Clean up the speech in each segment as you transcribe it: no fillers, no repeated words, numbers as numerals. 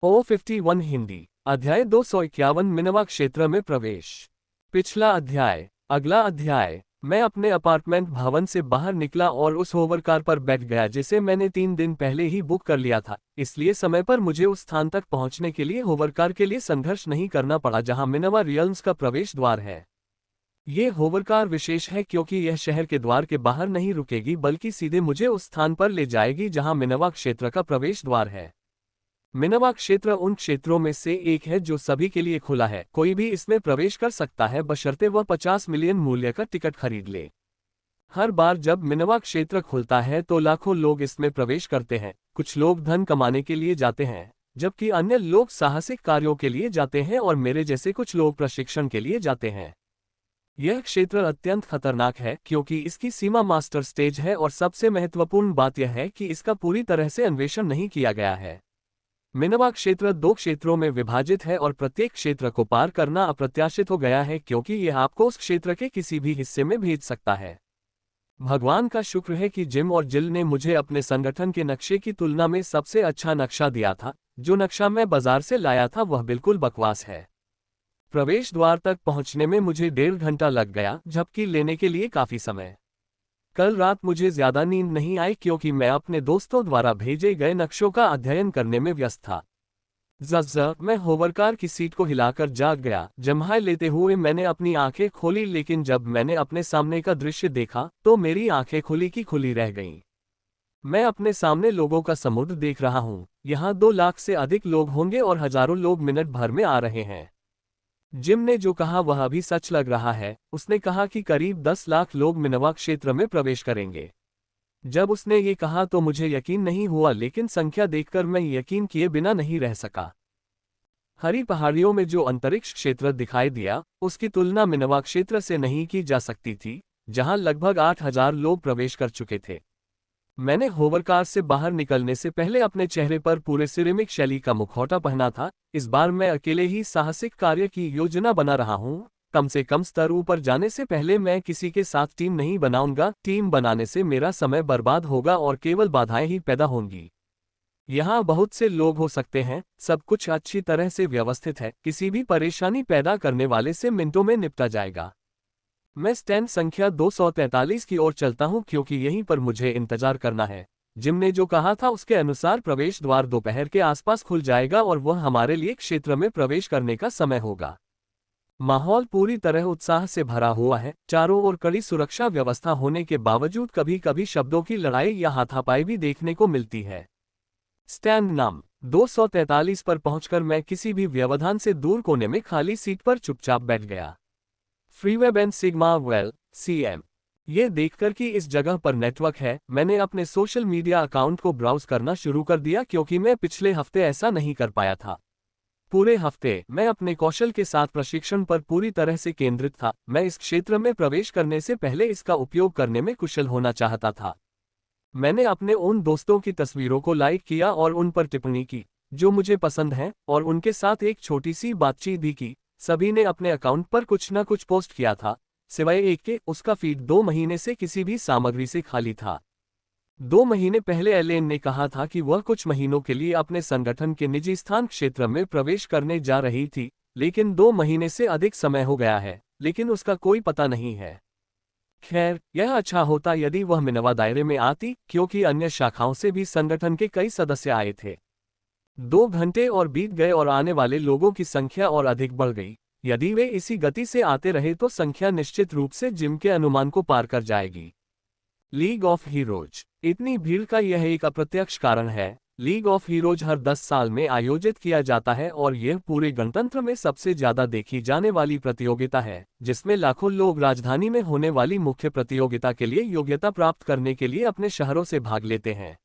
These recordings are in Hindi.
O51 हिंदी अध्याय 251 मिनवा क्षेत्र में प्रवेश। पिछला अध्याय। अगला अध्याय। मैं अपने अपार्टमेंट भवन से बाहर निकला और उस होवरकार पर बैठ गया जिसे मैंने 3 दिन पहले ही बुक कर लिया था, इसलिए समय पर मुझे उस स्थान तक पहुंचने के लिए होवरकार के लिए संघर्ष नहीं करना पड़ा जहां मिनवा रियल्म्स का प्रवेश द्वार है। ये होवरकार विशेष है क्योंकि यह शहर के द्वार के बाहर नहीं रुकेगी बल्कि सीधे मुझे उस स्थान पर ले जाएगी जहां मिनवा क्षेत्र का प्रवेश द्वार है। मिनवा क्षेत्र उन क्षेत्रों में से एक है जो सभी के लिए खुला है, कोई भी इसमें प्रवेश कर सकता है बशर्ते वह 50 मिलियन मूल्य का टिकट खरीद ले। हर बार जब मिनवा क्षेत्र खुलता है तो लाखों लोग इसमें प्रवेश करते हैं। कुछ लोग धन कमाने के लिए जाते हैं, जबकि अन्य लोग साहसिक कार्यों के लिए जाते हैं और मेरे जैसे कुछ लोग प्रशिक्षण के लिए जाते हैं। यह क्षेत्र अत्यंत खतरनाक है क्योंकि इसकी सीमा मास्टर स्टेज है और सबसे महत्वपूर्ण बात यह है कि इसका पूरी तरह से अन्वेषण नहीं किया गया है। मिनवा क्षेत्र 2 क्षेत्रों में विभाजित है और प्रत्येक क्षेत्र को पार करना अप्रत्याशित हो गया है क्योंकि यह आपको उस क्षेत्र के किसी भी हिस्से में भेज सकता है। भगवान का शुक्र है कि जिम और जिल ने मुझे अपने संगठन के नक्शे की तुलना में सबसे अच्छा नक्शा दिया था। जो नक्शा मैं बाजार से लाया था वह बिल्कुल बकवास है। प्रवेश द्वार तक पहुंचने में मुझे 1.5 घंटा लग गया, झपकी लेने के लिए काफी समय। कल रात मुझे ज्यादा नींद नहीं आई क्योंकि मैं अपने दोस्तों द्वारा भेजे गए नक्शों का अध्ययन करने में व्यस्त था। मैं होवरकार की सीट को हिलाकर जाग गया। जम्हाई लेते हुए मैंने अपनी आंखें खोली, लेकिन जब मैंने अपने सामने का दृश्य देखा तो मेरी आंखें खुली की खुली रह गईं। मैं अपने सामने लोगों का समुद्र देख रहा हूं। यहाँ 2 लाख से अधिक लोग होंगे और हजारों लोग मिनट भर में आ रहे हैं। जिम ने जो कहा वह अभी सच लग रहा है। उसने कहा कि करीब 10 लाख लोग मिनवा क्षेत्र में प्रवेश करेंगे। जब उसने ये कहा तो मुझे यकीन नहीं हुआ, लेकिन संख्या देखकर मैं यकीन किए बिना नहीं रह सका। हरी पहाड़ियों में जो अंतरिक्ष क्षेत्र दिखाई दिया उसकी तुलना मिनवा क्षेत्र से नहीं की जा सकती थी, जहां लगभग 8,000 लोग प्रवेश कर चुके थे। मैंने होवरकार से बाहर निकलने से पहले अपने चेहरे पर पूरे सिरेमिक शैली का मुखौटा पहना था। इस बार मैं अकेले ही साहसिक कार्य की योजना बना रहा हूं। कम से कम स्तर ऊपर जाने से पहले मैं किसी के साथ टीम नहीं बनाऊंगा। टीम बनाने से मेरा समय बर्बाद होगा और केवल बाधाएं ही पैदा होंगी। यहाँ बहुत से लोग हो सकते हैं, सब कुछ अच्छी तरह से व्यवस्थित है, किसी भी परेशानी पैदा करने वाले से मिनटों में निपटा जाएगा। मैं स्टैंड संख्या 243 की ओर चलता हूं क्योंकि यहीं पर मुझे इंतजार करना है। जिम ने जो कहा था उसके अनुसार प्रवेश द्वार दोपहर के आसपास खुल जाएगा और वह हमारे लिए क्षेत्र में प्रवेश करने का समय होगा। माहौल पूरी तरह उत्साह से भरा हुआ है। चारों ओर कड़ी सुरक्षा व्यवस्था होने के बावजूद कभी कभी शब्दों की लड़ाई या हाथापाई भी देखने को मिलती है। स्टैंड नंबर 243 पर पहुंचकर मैं किसी भी व्यवधान से दूर कोने में खाली सीट पर चुपचाप बैठ गया। फ्रीवेब एंड सिग्मा वेल CM। ये देखकर कि इस जगह पर नेटवर्क है, मैंने अपने सोशल मीडिया अकाउंट को ब्राउज करना शुरू कर दिया क्योंकि मैं पिछले हफ्ते ऐसा नहीं कर पाया था। पूरे हफ्ते मैं अपने कौशल के साथ प्रशिक्षण पर पूरी तरह से केंद्रित था। मैं इस क्षेत्र में प्रवेश करने से पहले इसका उपयोग करने में कुशल होना चाहता था। मैंने अपने उन दोस्तों की तस्वीरों को लाइक किया और उन पर टिप्पणी की जो मुझे पसंद हैं, और उनके साथ एक छोटी सी बातचीत भी की। सभी ने अपने अकाउंट पर कुछ न कुछ पोस्ट किया था, सिवाय एक के। उसका फीड 2 महीने से किसी भी सामग्री से खाली था। 2 महीने पहले एलेन ने कहा था कि वह कुछ महीनों के लिए अपने संगठन के निजी स्थान क्षेत्र में प्रवेश करने जा रही थी, लेकिन 2 महीने से अधिक समय हो गया है, लेकिन उसका कोई पता नहीं है। खैर, यह अच्छा होता यदि वह मिनवा दायरे में आती क्योंकि अन्य शाखाओं से भी संगठन के कई सदस्य आए थे। 2 घंटे और बीत गए और आने वाले लोगों की संख्या और अधिक बढ़ गई। यदि वे इसी गति से आते रहे तो संख्या निश्चित रूप से जिम के अनुमान को पार कर जाएगी। League of heroes. इतनी भीड़ का यह एक अप्रत्यक्ष कारण है। लीग ऑफ हीरोज हर 10 साल में आयोजित किया जाता है और यह पूरे गणतंत्र में सबसे ज्यादा देखी जाने वाली प्रतियोगिता है, जिसमें लाखों लोग राजधानी में होने वाली मुख्य प्रतियोगिता के लिए योग्यता प्राप्त करने के लिए अपने शहरों से भाग लेते हैं।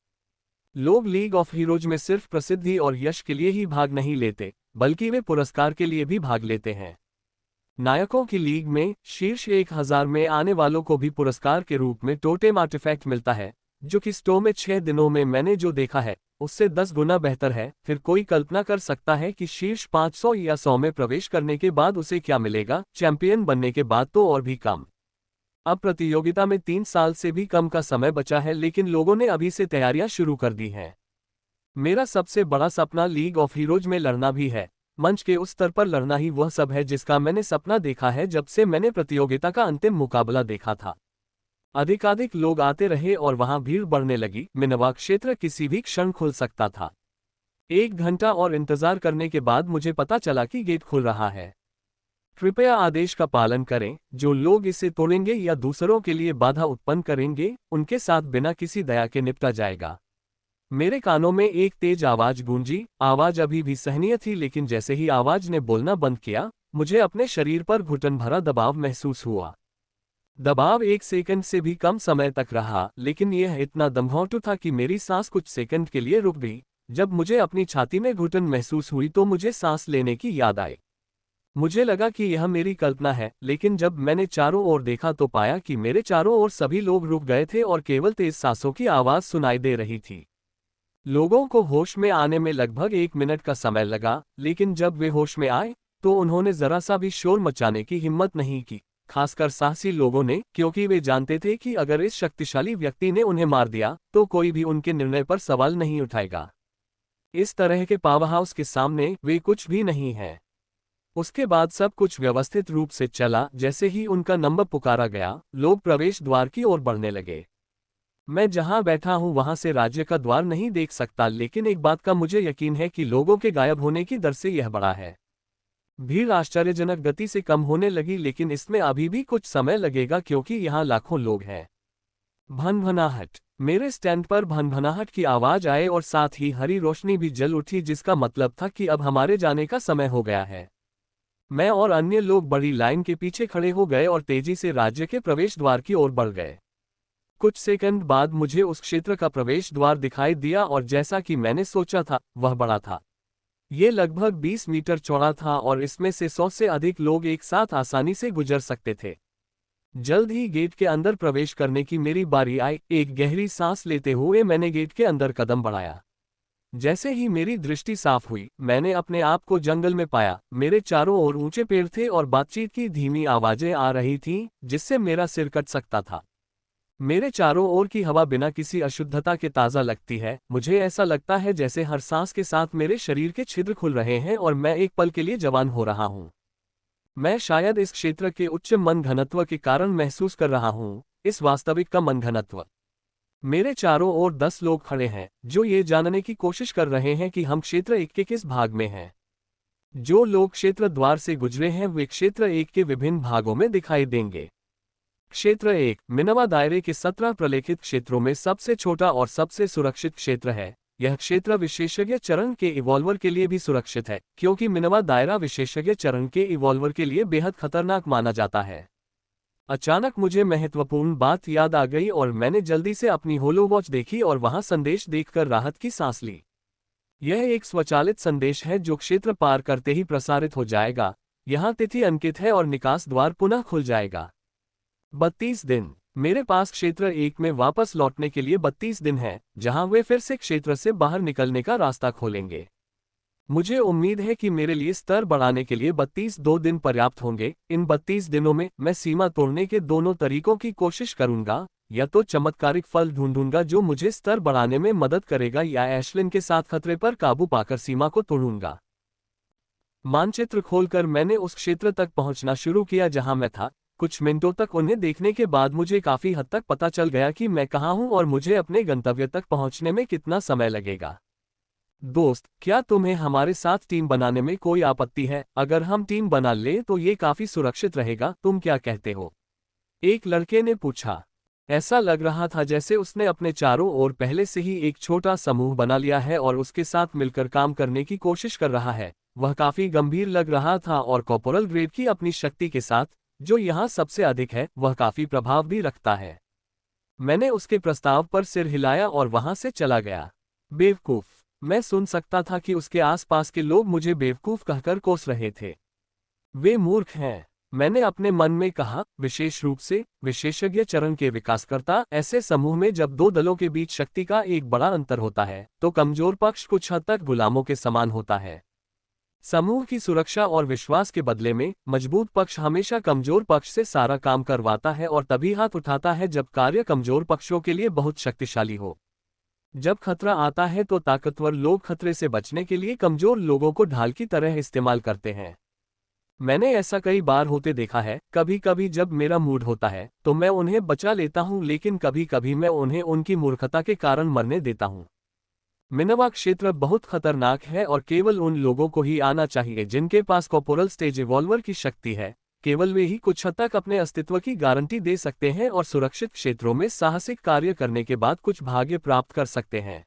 लोग लीग ऑफ हीरोज में सिर्फ प्रसिद्धि और यश के लिए ही भाग नहीं लेते, बल्कि वे पुरस्कार के लिए भी भाग लेते हैं। नायकों की लीग में शीर्ष 1000 में आने वालों को भी पुरस्कार के रूप में टोटेम आर्टिफैक्ट मिलता है, जो कि स्टो में 6 दिनों में मैंने जो देखा है उससे 10 गुना बेहतर है। फिर कोई कल्पना कर सकता है कि शीर्ष 500 या 100 में प्रवेश करने के बाद उसे क्या मिलेगा। चैंपियन बनने के बाद तो और भी कम। अब प्रतियोगिता में 3 साल से भी कम का समय बचा है, लेकिन लोगों ने अभी से तैयारियां शुरू कर दी हैं। मेरा सबसे बड़ा सपना लीग ऑफ हीरोज में लड़ना भी है। मंच के उस स्तर पर लड़ना ही वह सब है जिसका मैंने सपना देखा है जब से मैंने प्रतियोगिता का अंतिम मुकाबला देखा था। अधिकाधिक लोग आते रहे और वहां भीड़ बढ़ने लगी। मिनवा क्षेत्र किसी भी क्षण खुल सकता था। 1 घंटा और इंतजार करने के बाद मुझे पता चला कि गेट खुल रहा है। कृपया आदेश का पालन करें। जो लोग इसे तोड़ेंगे या दूसरों के लिए बाधा उत्पन्न करेंगे, उनके साथ बिना किसी दया के निपटा जाएगा। मेरे कानों में एक तेज आवाज गूंजी। आवाज अभी भी सहनीय थी, लेकिन जैसे ही आवाज ने बोलना बंद किया, मुझे अपने शरीर पर घुटन भरा दबाव महसूस हुआ। दबाव 1 सेकंड से भी कम समय तक रहा, लेकिन यह इतना दमघोंटू था कि मेरी सांस कुछ सेकंड के लिए रुक गई। जब मुझे अपनी छाती में घुटन महसूस हुई तो मुझे सांस लेने की याद आई। मुझे लगा कि यह मेरी कल्पना है, लेकिन जब मैंने चारों ओर देखा तो पाया कि मेरे चारों ओर सभी लोग रुक गए थे और केवल तेज सांसों की आवाज सुनाई दे रही थी। लोगों को होश में आने में लगभग 1 मिनट का समय लगा, लेकिन जब वे होश में आए तो उन्होंने जरा सा भी शोर मचाने की हिम्मत नहीं की, खासकर साहसी लोगों ने, क्योंकि वे जानते थे कि अगर इस शक्तिशाली व्यक्ति ने उन्हें मार दिया तो कोई भी उनके निर्णय पर सवाल नहीं उठाएगा। इस तरह के पावरहाउस के सामने वे कुछ भी नहीं है। उसके बाद सब कुछ व्यवस्थित रूप से चला। जैसे ही उनका नंबर पुकारा गया, लोग प्रवेश द्वार की ओर बढ़ने लगे। मैं जहां बैठा हूं वहां से राज्य का द्वार नहीं देख सकता, लेकिन एक बात का मुझे यकीन है कि लोगों के गायब होने की दर से यह बड़ा है। भीड़ आश्चर्यजनक गति से कम होने लगी, लेकिन इसमें अभी भी कुछ समय लगेगा क्योंकि यहाँ लाखों लोग हैं। भनभनाहट। मेरे स्टैंड पर भनभनाहट की आवाज आए और साथ ही हरी रोशनी भी जल उठी, जिसका मतलब था कि अब हमारे जाने का समय हो गया है। मैं और अन्य लोग बड़ी लाइन के पीछे खड़े हो गए और तेजी से राज्य के प्रवेश द्वार की ओर बढ़ गए। कुछ सेकंड बाद मुझे उस क्षेत्र का प्रवेश द्वार दिखाई दिया और जैसा कि मैंने सोचा था, वह बड़ा था। ये लगभग 20 मीटर चौड़ा था और इसमें से 100 से अधिक लोग एक साथ आसानी से गुजर सकते थे। जल्द ही गेट के अंदर प्रवेश करने की मेरी बारी आई। एक गहरी सांस लेते हुए मैंने गेट के अंदर कदम बढ़ाया। जैसे ही मेरी दृष्टि साफ हुई, मैंने अपने आप को जंगल में पाया। मेरे चारों ओर ऊंचे पेड़ थे और बातचीत की धीमी आवाजें आ रही थीं, जिससे मेरा सिर कट सकता था। मेरे चारों ओर की हवा बिना किसी अशुद्धता के ताज़ा लगती है। मुझे ऐसा लगता है जैसे हर सांस के साथ मेरे शरीर के छिद्र खुल रहे हैं और मैं एक पल के लिए जवान हो रहा हूँ। मैं शायद इस क्षेत्र के उच्च मन घनत्व के कारण महसूस कर रहा हूँ, इस वास्तविक का मन घनत्व। मेरे चारों ओर 10 लोग खड़े हैं, जो ये जानने की कोशिश कर रहे हैं कि हम क्षेत्र 1 के किस भाग में हैं। जो लोग क्षेत्र द्वार से गुजरे हैं वे क्षेत्र 1 के विभिन्न भागों में दिखाई देंगे। क्षेत्र 1 मिनवा दायरे के 17 प्रलेखित क्षेत्रों में सबसे छोटा और सबसे सुरक्षित क्षेत्र है। यह क्षेत्र विशेषज्ञ चरण के इवॉल्वर के लिए भी सुरक्षित है, क्योंकि मिनवा दायरा विशेषज्ञ चरण के इवॉल्वर के लिए बेहद खतरनाक माना जाता है। अचानक मुझे महत्वपूर्ण बात याद आ गई और मैंने जल्दी से अपनी होलो वॉच देखी और वहां संदेश देखकर राहत की सांस ली। यह एक स्वचालित संदेश है जो क्षेत्र पार करते ही प्रसारित हो जाएगा। यहाँ तिथि अंकित है और निकास द्वार पुनः खुल जाएगा। 32 दिन। मेरे पास क्षेत्र 1 में वापस लौटने के लिए 32 दिन है, जहां वे फिर से क्षेत्र से बाहर निकलने का रास्ता खोलेंगे। मुझे उम्मीद है कि मेरे लिए स्तर बढ़ाने के लिए 32 दिन पर्याप्त होंगे। इन 32 दिनों में मैं सीमा तोड़ने के दोनों तरीकों की कोशिश करूंगा, या तो चमत्कारिक फल ढूंढूंगा जो मुझे स्तर बढ़ाने में मदद करेगा, या एशलिन के साथ खतरे पर काबू पाकर सीमा को तोड़ूंगा। मानचित्र खोलकर मैंने उस क्षेत्र तक पहुंचना शुरू किया जहां मैं था। कुछ मिनटों तक उन्हें देखने के बाद मुझे काफी हद तक पता चल गया कि मैं कहाँ हूँ और मुझे अपने गंतव्य तक पहुँचने में कितना समय लगेगा। दोस्त, क्या तुम्हें हमारे साथ टीम बनाने में कोई आपत्ति है? अगर हम टीम बना ले तो ये काफी सुरक्षित रहेगा, तुम क्या कहते हो? एक लड़के ने पूछा। ऐसा लग रहा था जैसे उसने अपने चारों ओर पहले से ही एक छोटा समूह बना लिया है और उसके साथ मिलकर काम करने की कोशिश कर रहा है। वह काफी गंभीर लग रहा था और कॉर्पोरल ग्रेड की अपनी शक्ति के साथ, जो यहाँ सबसे अधिक है, वह काफी प्रभाव भी रखता है। मैंने उसके प्रस्ताव पर सिर हिलाया और वहां से चला गया। बेवकूफ। मैं सुन सकता था कि उसके आसपास के लोग मुझे बेवकूफ कहकर कोस रहे थे। वे मूर्ख हैं, मैंने अपने मन में कहा, विशेष रूप से विशेषज्ञ चरण के विकासकर्ता। ऐसे समूह में जब दो दलों के बीच शक्ति का एक बड़ा अंतर होता है तो कमजोर पक्ष कुछ हद तक गुलामों के समान होता है। समूह की सुरक्षा और विश्वास के बदले में मजबूत पक्ष हमेशा कमजोर पक्ष से सारा काम करवाता है और तभी हाथ उठाता है जब कार्य कमजोर पक्षों के लिए बहुत शक्तिशाली हो। जब खतरा आता है तो ताकतवर लोग खतरे से बचने के लिए कमजोर लोगों को ढाल की तरह इस्तेमाल करते हैं। मैंने ऐसा कई बार होते देखा है। कभी कभी जब मेरा मूड होता है तो मैं उन्हें बचा लेता हूं, लेकिन कभी कभी मैं उन्हें उनकी मूर्खता के कारण मरने देता हूं। मिनवा क्षेत्र बहुत खतरनाक है और केवल उन लोगों को ही आना चाहिए जिनके पास कॉर्पोरल स्टेज इवॉल्वर की शक्ति है। केवल वे ही कुछ हद तक अपने अस्तित्व की गारंटी दे सकते हैं और सुरक्षित क्षेत्रों में साहसिक कार्य करने के बाद कुछ भाग्य प्राप्त कर सकते हैं।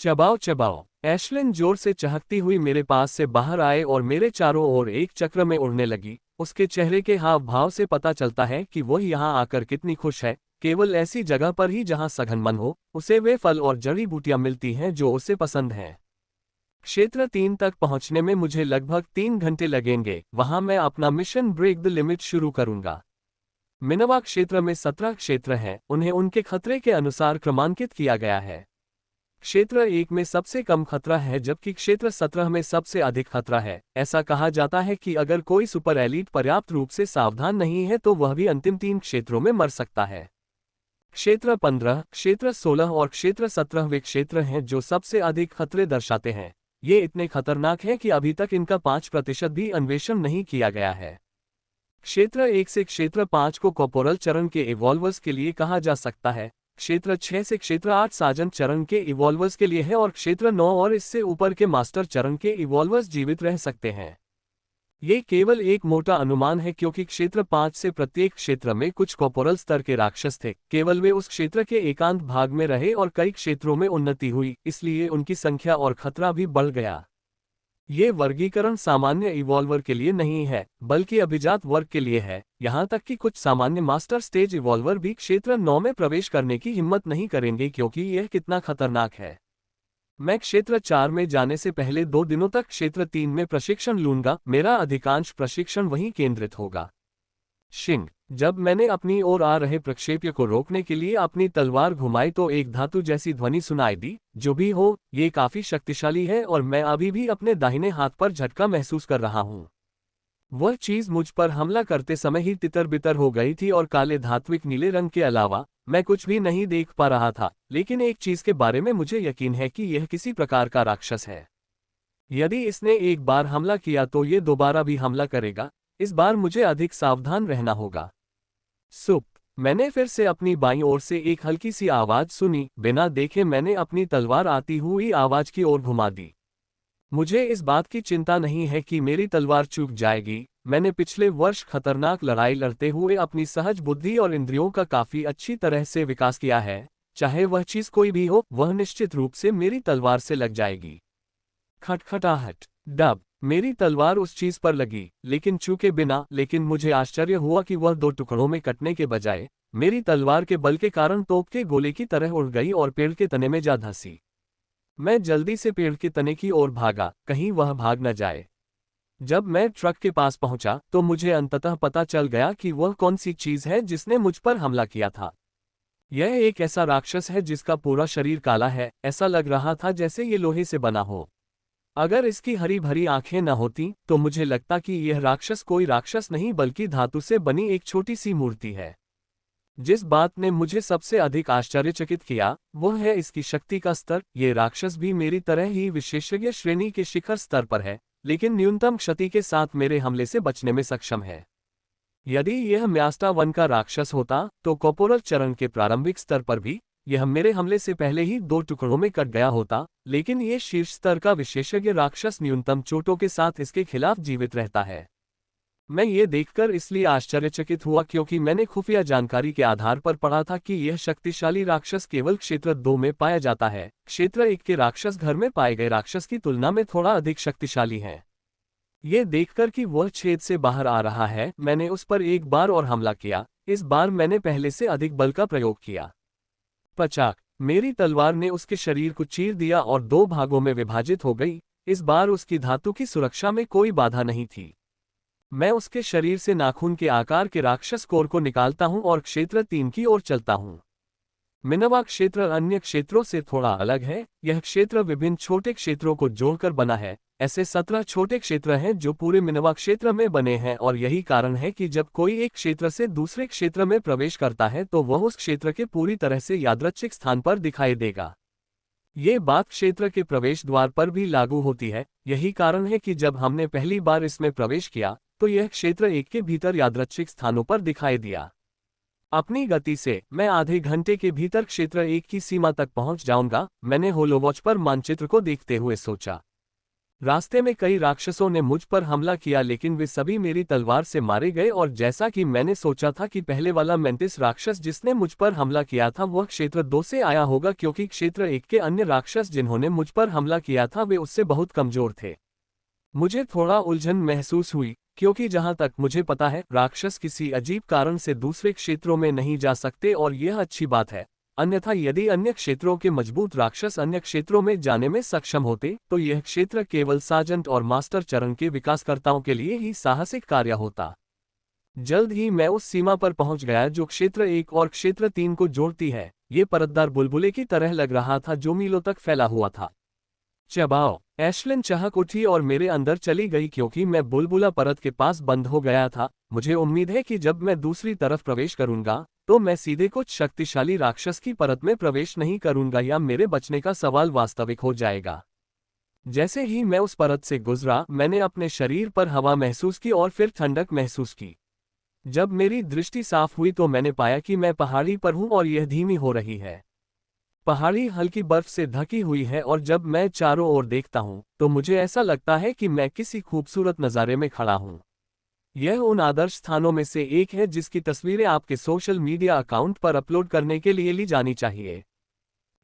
चबाओ चबाओ। एशलिन जोर से चहकती हुई मेरे पास से बाहर आए और मेरे चारों ओर एक चक्र में उड़ने लगी। उसके चेहरे के हाव भाव से पता चलता है कि वह यहाँ आकर कितनी खुश है। केवल ऐसी जगह पर ही जहाँ सघन मन हो, उसे वे फल और जड़ी बूटियां मिलती हैं जो उसे पसंद हैं। क्षेत्र 3 तक पहुंचने में मुझे लगभग 3 घंटे लगेंगे। वहां मैं अपना मिशन ब्रेक द लिमिट शुरू करूंगा। मिनवा क्षेत्र में 17 क्षेत्र हैं, उन्हें उनके खतरे के अनुसार क्रमांकित किया गया है। क्षेत्र 1 में सबसे कम खतरा है जबकि क्षेत्र 17 में सबसे अधिक खतरा है। ऐसा कहा जाता है कि अगर कोई सुपर एलीट पर्याप्त रूप से सावधान नहीं है तो वह भी अंतिम 3 क्षेत्रों में मर सकता है। क्षेत्र 15, क्षेत्र 16 और क्षेत्र 17 वे क्षेत्र हैं जो सबसे अधिक खतरे दर्शाते हैं। ये इतने खतरनाक हैं कि अभी तक इनका 5% भी अन्वेषण नहीं किया गया है। क्षेत्र 1 से क्षेत्र 5 को कॉर्पोरल चरण के इवॉल्वर्स के लिए कहा जा सकता है। क्षेत्र 6 से क्षेत्र 8 साजन चरण के इवॉल्वर्स के लिए है और क्षेत्र 9 और इससे ऊपर के मास्टर चरण के इवॉल्वर्स जीवित रह सकते हैं। ये केवल एक मोटा अनुमान है क्योंकि क्षेत्र 5 से प्रत्येक क्षेत्र में कुछ कॉर्पोरल स्तर के राक्षस थे। केवल वे उस क्षेत्र के एकांत भाग में रहे और कई क्षेत्रों में उन्नति हुई, इसलिए उनकी संख्या और खतरा भी बढ़ गया। ये वर्गीकरण सामान्य इवॉल्वर के लिए नहीं है बल्कि अभिजात वर्ग के लिए है। यहाँ तक कि कुछ सामान्य मास्टर स्टेज इवॉल्वर भी क्षेत्र 9 में प्रवेश करने की हिम्मत नहीं करेंगे क्योंकि यह कितना खतरनाक है। मैं क्षेत्र 4 में जाने से पहले 2 दिनों तक क्षेत्र 3 में प्रशिक्षण लूंगा। मेरा अधिकांश प्रशिक्षण वहीं केंद्रित होगा। शिंग। जब मैंने अपनी ओर आ रहे प्रक्षेप्य को रोकने के लिए अपनी तलवार घुमाई तो एक धातु जैसी ध्वनि सुनाई दी। जो भी हो, ये काफी शक्तिशाली है और मैं अभी भी अपने दाहिने हाथ पर झटका महसूस कर रहा हूँ। वह चीज मुझ पर हमला करते समय ही तितर बितर हो गई थी और काले धात्विक नीले रंग के अलावा मैं कुछ भी नहीं देख पा रहा था। लेकिन एक चीज के बारे में मुझे यकीन है कि यह किसी प्रकार का राक्षस है। यदि इसने एक बार हमला किया तो ये दोबारा भी हमला करेगा। इस बार मुझे अधिक सावधान रहना होगा। सुप। मैंने फिर से अपनी बाईं ओर से एक हल्की सी आवाज सुनी। बिना देखे मैंने अपनी तलवार आती हुई आवाज की ओर घुमा दी। मुझे इस बात की चिंता नहीं है कि मेरी तलवार चूक जाएगी। मैंने पिछले वर्ष खतरनाक लड़ाई लड़ते हुए अपनी सहज बुद्धि और इंद्रियों का काफी अच्छी तरह से विकास किया है। चाहे वह चीज कोई भी हो, वह निश्चित रूप से मेरी तलवार से लग जाएगी। खटखटाहट। डब। मेरी तलवार उस चीज पर लगी, लेकिन चूके बिना। लेकिन मुझे आश्चर्य हुआ कि वह 2 टुकड़ों में कटने के बजाय मेरी तलवार के बल के कारण तोप के गोले की तरह उड़ गई और पेड़ के तने में जा धंसी। मैं जल्दी से पेड़ के तने की ओर भागा, कहीं वह भाग न जाए। जब मैं ट्रक के पास पहुंचा तो मुझे अंततः पता चल गया कि वह कौन सी चीज है जिसने मुझ पर हमला किया था। यह एक ऐसा राक्षस है जिसका पूरा शरीर काला है। ऐसा लग रहा था जैसे ये लोहे से बना हो। अगर इसकी हरी भरी आंखें न होती तो मुझे लगता कि यह राक्षस कोई राक्षस नहीं बल्कि धातु से बनी एक छोटी सी मूर्ति है। जिस बात ने मुझे सबसे अधिक आश्चर्यचकित किया वह है इसकी शक्ति का स्तर। ये राक्षस भी मेरी तरह ही विशेषज्ञ श्रेणी के शिखर स्तर पर है, लेकिन न्यूनतम क्षति के साथ मेरे हमले से बचने में सक्षम है। यदि यह म्यास्टा 1 का राक्षस होता तो कॉर्पोरल चरण के प्रारंभिक स्तर पर भी यह मेरे हमले से पहले ही 2 टुकड़ों में कट गया होता। लेकिन यह शीर्ष स्तर का विशेषज्ञ राक्षस न्यूनतम चोटों के साथ इसके खिलाफ जीवित रहता है। मैं ये देखकर इसलिए आश्चर्यचकित हुआ क्योंकि मैंने खुफिया जानकारी के आधार पर पढ़ा था कि यह शक्तिशाली राक्षस केवल क्षेत्र 2 में पाया जाता है। क्षेत्र 1 के राक्षस घर में पाए गए राक्षस की तुलना में थोड़ा अधिक शक्तिशाली हैं। ये देखकर कि वह छेद से बाहर आ रहा है, मैंने उस पर एक बार और हमला किया। इस बार मैंने पहले से अधिक बल का प्रयोग किया। पचाक। मेरी तलवार ने उसके शरीर को चीर दिया और 2 भागों में विभाजित हो गई। इस बार उसकी धातु की सुरक्षा में कोई बाधा नहीं थी। मैं उसके शरीर से नाखून के आकार के राक्षस कोर को निकालता हूं और क्षेत्र 3 की ओर चलता हूं। मिनवा क्षेत्र अन्य क्षेत्रों से थोड़ा अलग है। यह क्षेत्र विभिन्न छोटे क्षेत्रों को जोड़कर बना है। ऐसे 17 छोटे क्षेत्र हैं जो पूरे मिनवा क्षेत्र में बने हैं और यही कारण है कि जब कोई एक क्षेत्र से दूसरे क्षेत्र में प्रवेश करता है तो वह उस क्षेत्र के पूरी तरह से यादृच्छिक स्थान पर दिखाई देगा। ये बात क्षेत्र के प्रवेश द्वार पर भी लागू होती है। यही कारण है कि जब हमने पहली बार इसमें प्रवेश किया तो यह क्षेत्र 1 के भीतर यादृच्छिक स्थानों पर दिखाई दिया। अपनी गति से मैं आधे घंटे के भीतर क्षेत्र 1 की सीमा तक पहुंच जाऊंगा, मैंने होलोवॉच पर मानचित्र को देखते हुए सोचा। रास्ते में कई राक्षसों ने मुझ पर हमला किया, लेकिन वे सभी मेरी तलवार से मारे गए और जैसा कि मैंने सोचा था कि पहले वाला मेंटिस राक्षस जिसने मुझ पर हमला किया था वह क्षेत्र 2 से आया होगा, क्योंकि क्षेत्र 1 के अन्य राक्षस जिन्होंने मुझ पर हमला किया था वे उससे बहुत कमजोर थे। मुझे थोड़ा उलझन महसूस हुई, क्योंकि जहां तक मुझे पता है राक्षस किसी अजीब कारण से दूसरे क्षेत्रों में नहीं जा सकते और यह अच्छी बात है। अन्यथा यदि अन्य क्षेत्रों के मजबूत राक्षस अन्य क्षेत्रों में जाने में सक्षम होते तो यह क्षेत्र केवल सार्जेंट और मास्टर चरण के विकासकर्ताओं के लिए ही साहसिक कार्य होता। जल्द ही मैं उस सीमा पर पहुंच गया जो क्षेत्र 1 और क्षेत्र 3 को जोड़ती है। ये परतदार बुलबुले की तरह लग रहा था जो मीलों तक फैला हुआ था। चबाओ, एशलिन चहक उठी और मेरे अंदर चली गई क्योंकि मैं बुलबुला परत के पास बंद हो गया था। मुझे उम्मीद है कि जब मैं दूसरी तरफ प्रवेश करूंगा तो मैं सीधे कुछ शक्तिशाली राक्षस की परत में प्रवेश नहीं करूंगा या मेरे बचने का सवाल वास्तविक हो जाएगा। जैसे ही मैं उस परत से गुजरा मैंने अपने शरीर पर हवा महसूस की और फिर ठंडक महसूस की। जब मेरी दृष्टि साफ हुई तो मैंने पाया कि मैं पहाड़ी पर हूं और यह धीमी हो रही है। पहाड़ी हल्की बर्फ से ढकी हुई है और जब मैं चारों ओर देखता हूं तो मुझे ऐसा लगता है कि मैं किसी खूबसूरत नज़ारे में खड़ा हूं। यह उन आदर्श स्थानों में से एक है जिसकी तस्वीरें आपके सोशल मीडिया अकाउंट पर अपलोड करने के लिए ली जानी चाहिए।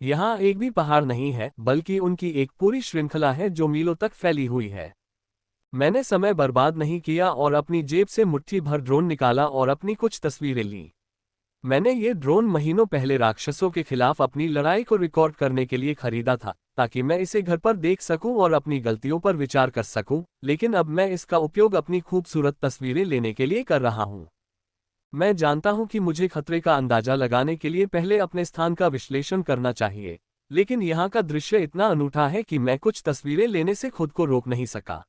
यहाँ एक भी पहाड़ नहीं है, बल्कि उनकी एक पूरी श्रृंखला है जो मीलों तक फैली हुई है। मैंने समय बर्बाद नहीं किया और अपनी जेब से मुट्ठी भर ड्रोन निकाला और अपनी कुछ तस्वीरें लीं। मैंने ये ड्रोन महीनों पहले राक्षसों के खिलाफ अपनी लड़ाई को रिकॉर्ड करने के लिए खरीदा था, ताकि मैं इसे घर पर देख सकूं और अपनी गलतियों पर विचार कर सकूं, लेकिन अब मैं इसका उपयोग अपनी खूबसूरत तस्वीरें लेने के लिए कर रहा हूं। मैं जानता हूं कि मुझे खतरे का अंदाजा लगाने के लिए पहले अपने स्थान का विश्लेषण करना चाहिए, लेकिन यहाँ का दृश्य इतना अनूठा है कि मैं कुछ तस्वीरें लेने से खुद को रोक नहीं सका।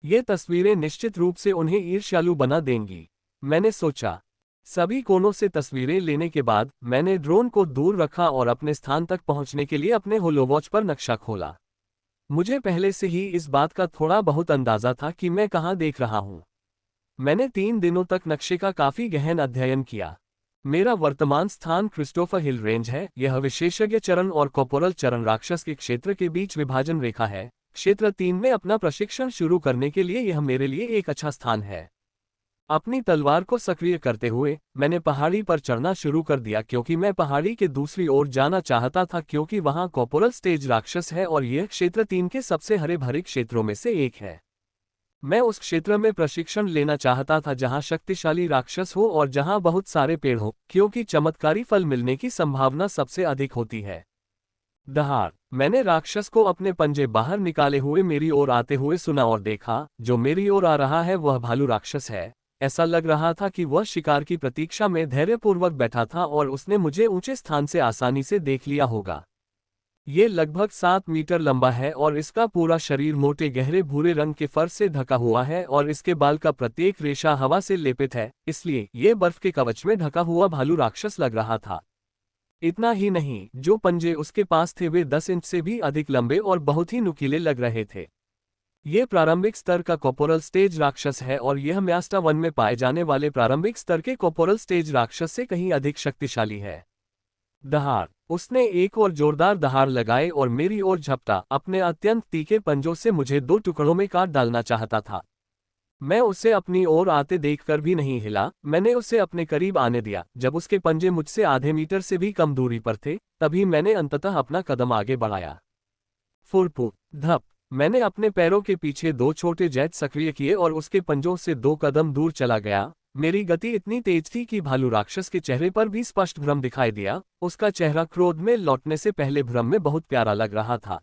ये तस्वीरें निश्चित रूप से उन्हें ईर्ष्यालु बना देंगी, मैंने सोचा। सभी कोनों से तस्वीरें लेने के बाद मैंने ड्रोन को दूर रखा और अपने स्थान तक पहुंचने के लिए अपने होलोवॉच पर नक्शा खोला। मुझे पहले से ही इस बात का थोड़ा बहुत अंदाजा था कि मैं कहां देख रहा हूं। मैंने 3 दिनों तक नक्शे का काफी गहन अध्ययन किया। मेरा वर्तमान स्थान क्रिस्टोफर हिल रेंज है। यह विशेषज्ञ चरण और कॉर्पोरल चरण राक्षस के क्षेत्र के बीच विभाजन रेखा है। क्षेत्र 3 में अपना प्रशिक्षण शुरू करने के लिए यह मेरे लिए एक अच्छा स्थान है। अपनी तलवार को सक्रिय करते हुए मैंने पहाड़ी पर चढ़ना शुरू कर दिया, क्योंकि मैं पहाड़ी के दूसरी ओर जाना चाहता था, क्योंकि वहां कॉर्पोरल स्टेज राक्षस है और यह क्षेत्र 3 के सबसे हरे भरे क्षेत्रों में से एक है। मैं उस क्षेत्र में प्रशिक्षण लेना चाहता था जहां शक्तिशाली राक्षस हो और जहां बहुत सारे पेड़ हो, क्योंकि चमत्कारी फल मिलने की संभावना सबसे अधिक होती है। दहाड़, मैंने राक्षस को अपने पंजे बाहर निकाले हुए मेरी ओर आते हुए सुना और देखा। जो मेरी ओर आ रहा है वह भालू राक्षस है। ऐसा लग रहा था कि वह शिकार की प्रतीक्षा में धैर्यपूर्वक बैठा था और उसने मुझे ऊंचे स्थान से आसानी से देख लिया होगा। ये लगभग 7 मीटर लंबा है और इसका पूरा शरीर मोटे गहरे भूरे रंग के फर से ढका हुआ है और इसके बाल का प्रत्येक रेशा हवा से लेपित है, इसलिए ये बर्फ के कवच में ढका हुआ भालू राक्षस लग रहा था। इतना ही नहीं, जो पंजे उसके पास थे वे 10 इंच से भी अधिक लंबे और बहुत ही नुकीले लग रहे थे। ये प्रारंभिक स्तर का कॉर्पोरल स्टेज राक्षस है और यह म्यास्टा वन में पाए जाने वाले प्रारंभिक स्तर के कॉर्पोरल स्टेज राक्षस से कहीं अधिक शक्तिशाली है। दहाड़, उसने एक और जोरदार दहाड़ लगाए और मेरी ओर झपटा। अपने अत्यंत तीखे पंजों से मुझे 2 टुकड़ों में काट डालना चाहता था। मैं उसे अपनी ओर आते देखकर भी नहीं हिला। मैंने उसे अपने करीब आने दिया। जब उसके पंजे मुझसे आधे मीटर से भी कम दूरी पर थे, तभी मैंने अंततः अपना कदम आगे बढ़ाया। फुरफुर, धप, मैंने अपने पैरों के पीछे 2 छोटे जेट सक्रिय किए और उसके पंजों से 2 कदम दूर चला गया। मेरी गति इतनी तेज थी कि भालू राक्षस के चेहरे पर भी स्पष्ट भ्रम दिखाई दिया। उसका चेहरा क्रोध में लौटने से पहले भ्रम में बहुत प्यारा लग रहा था।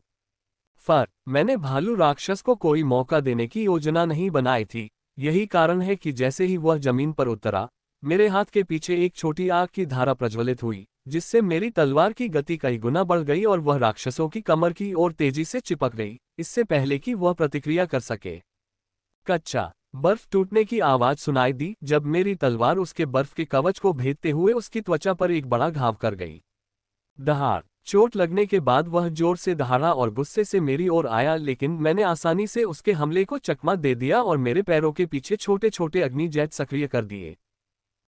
मैंने भालू राक्षस को कोई मौका देने की योजना नहीं बनाई थी। यही कारण है कि जैसे ही वह जमीन पर उतरा, मेरे हाथ के पीछे एक छोटी आग की धारा प्रज्वलित हुई, जिससे मेरी तलवार की गति कई गुना बढ़ गई और वह राक्षसों की कमर की ओर तेजी से चिपक गई, इससे पहले कि वह प्रतिक्रिया कर सके। कच्चा, बर्फ टूटने की आवाज सुनाई दी जब मेरी तलवार उसके बर्फ के कवच को भेदते हुए उसकी त्वचा पर एक बड़ा घाव कर गई। दहाड़, चोट लगने के बाद वह जोर से दहाड़ा और गुस्से से मेरी ओर आया, लेकिन मैंने आसानी से उसके हमले को चकमा दे दिया और मेरे पैरों के पीछे छोटे छोटे अग्नि जेट सक्रिय कर दिए।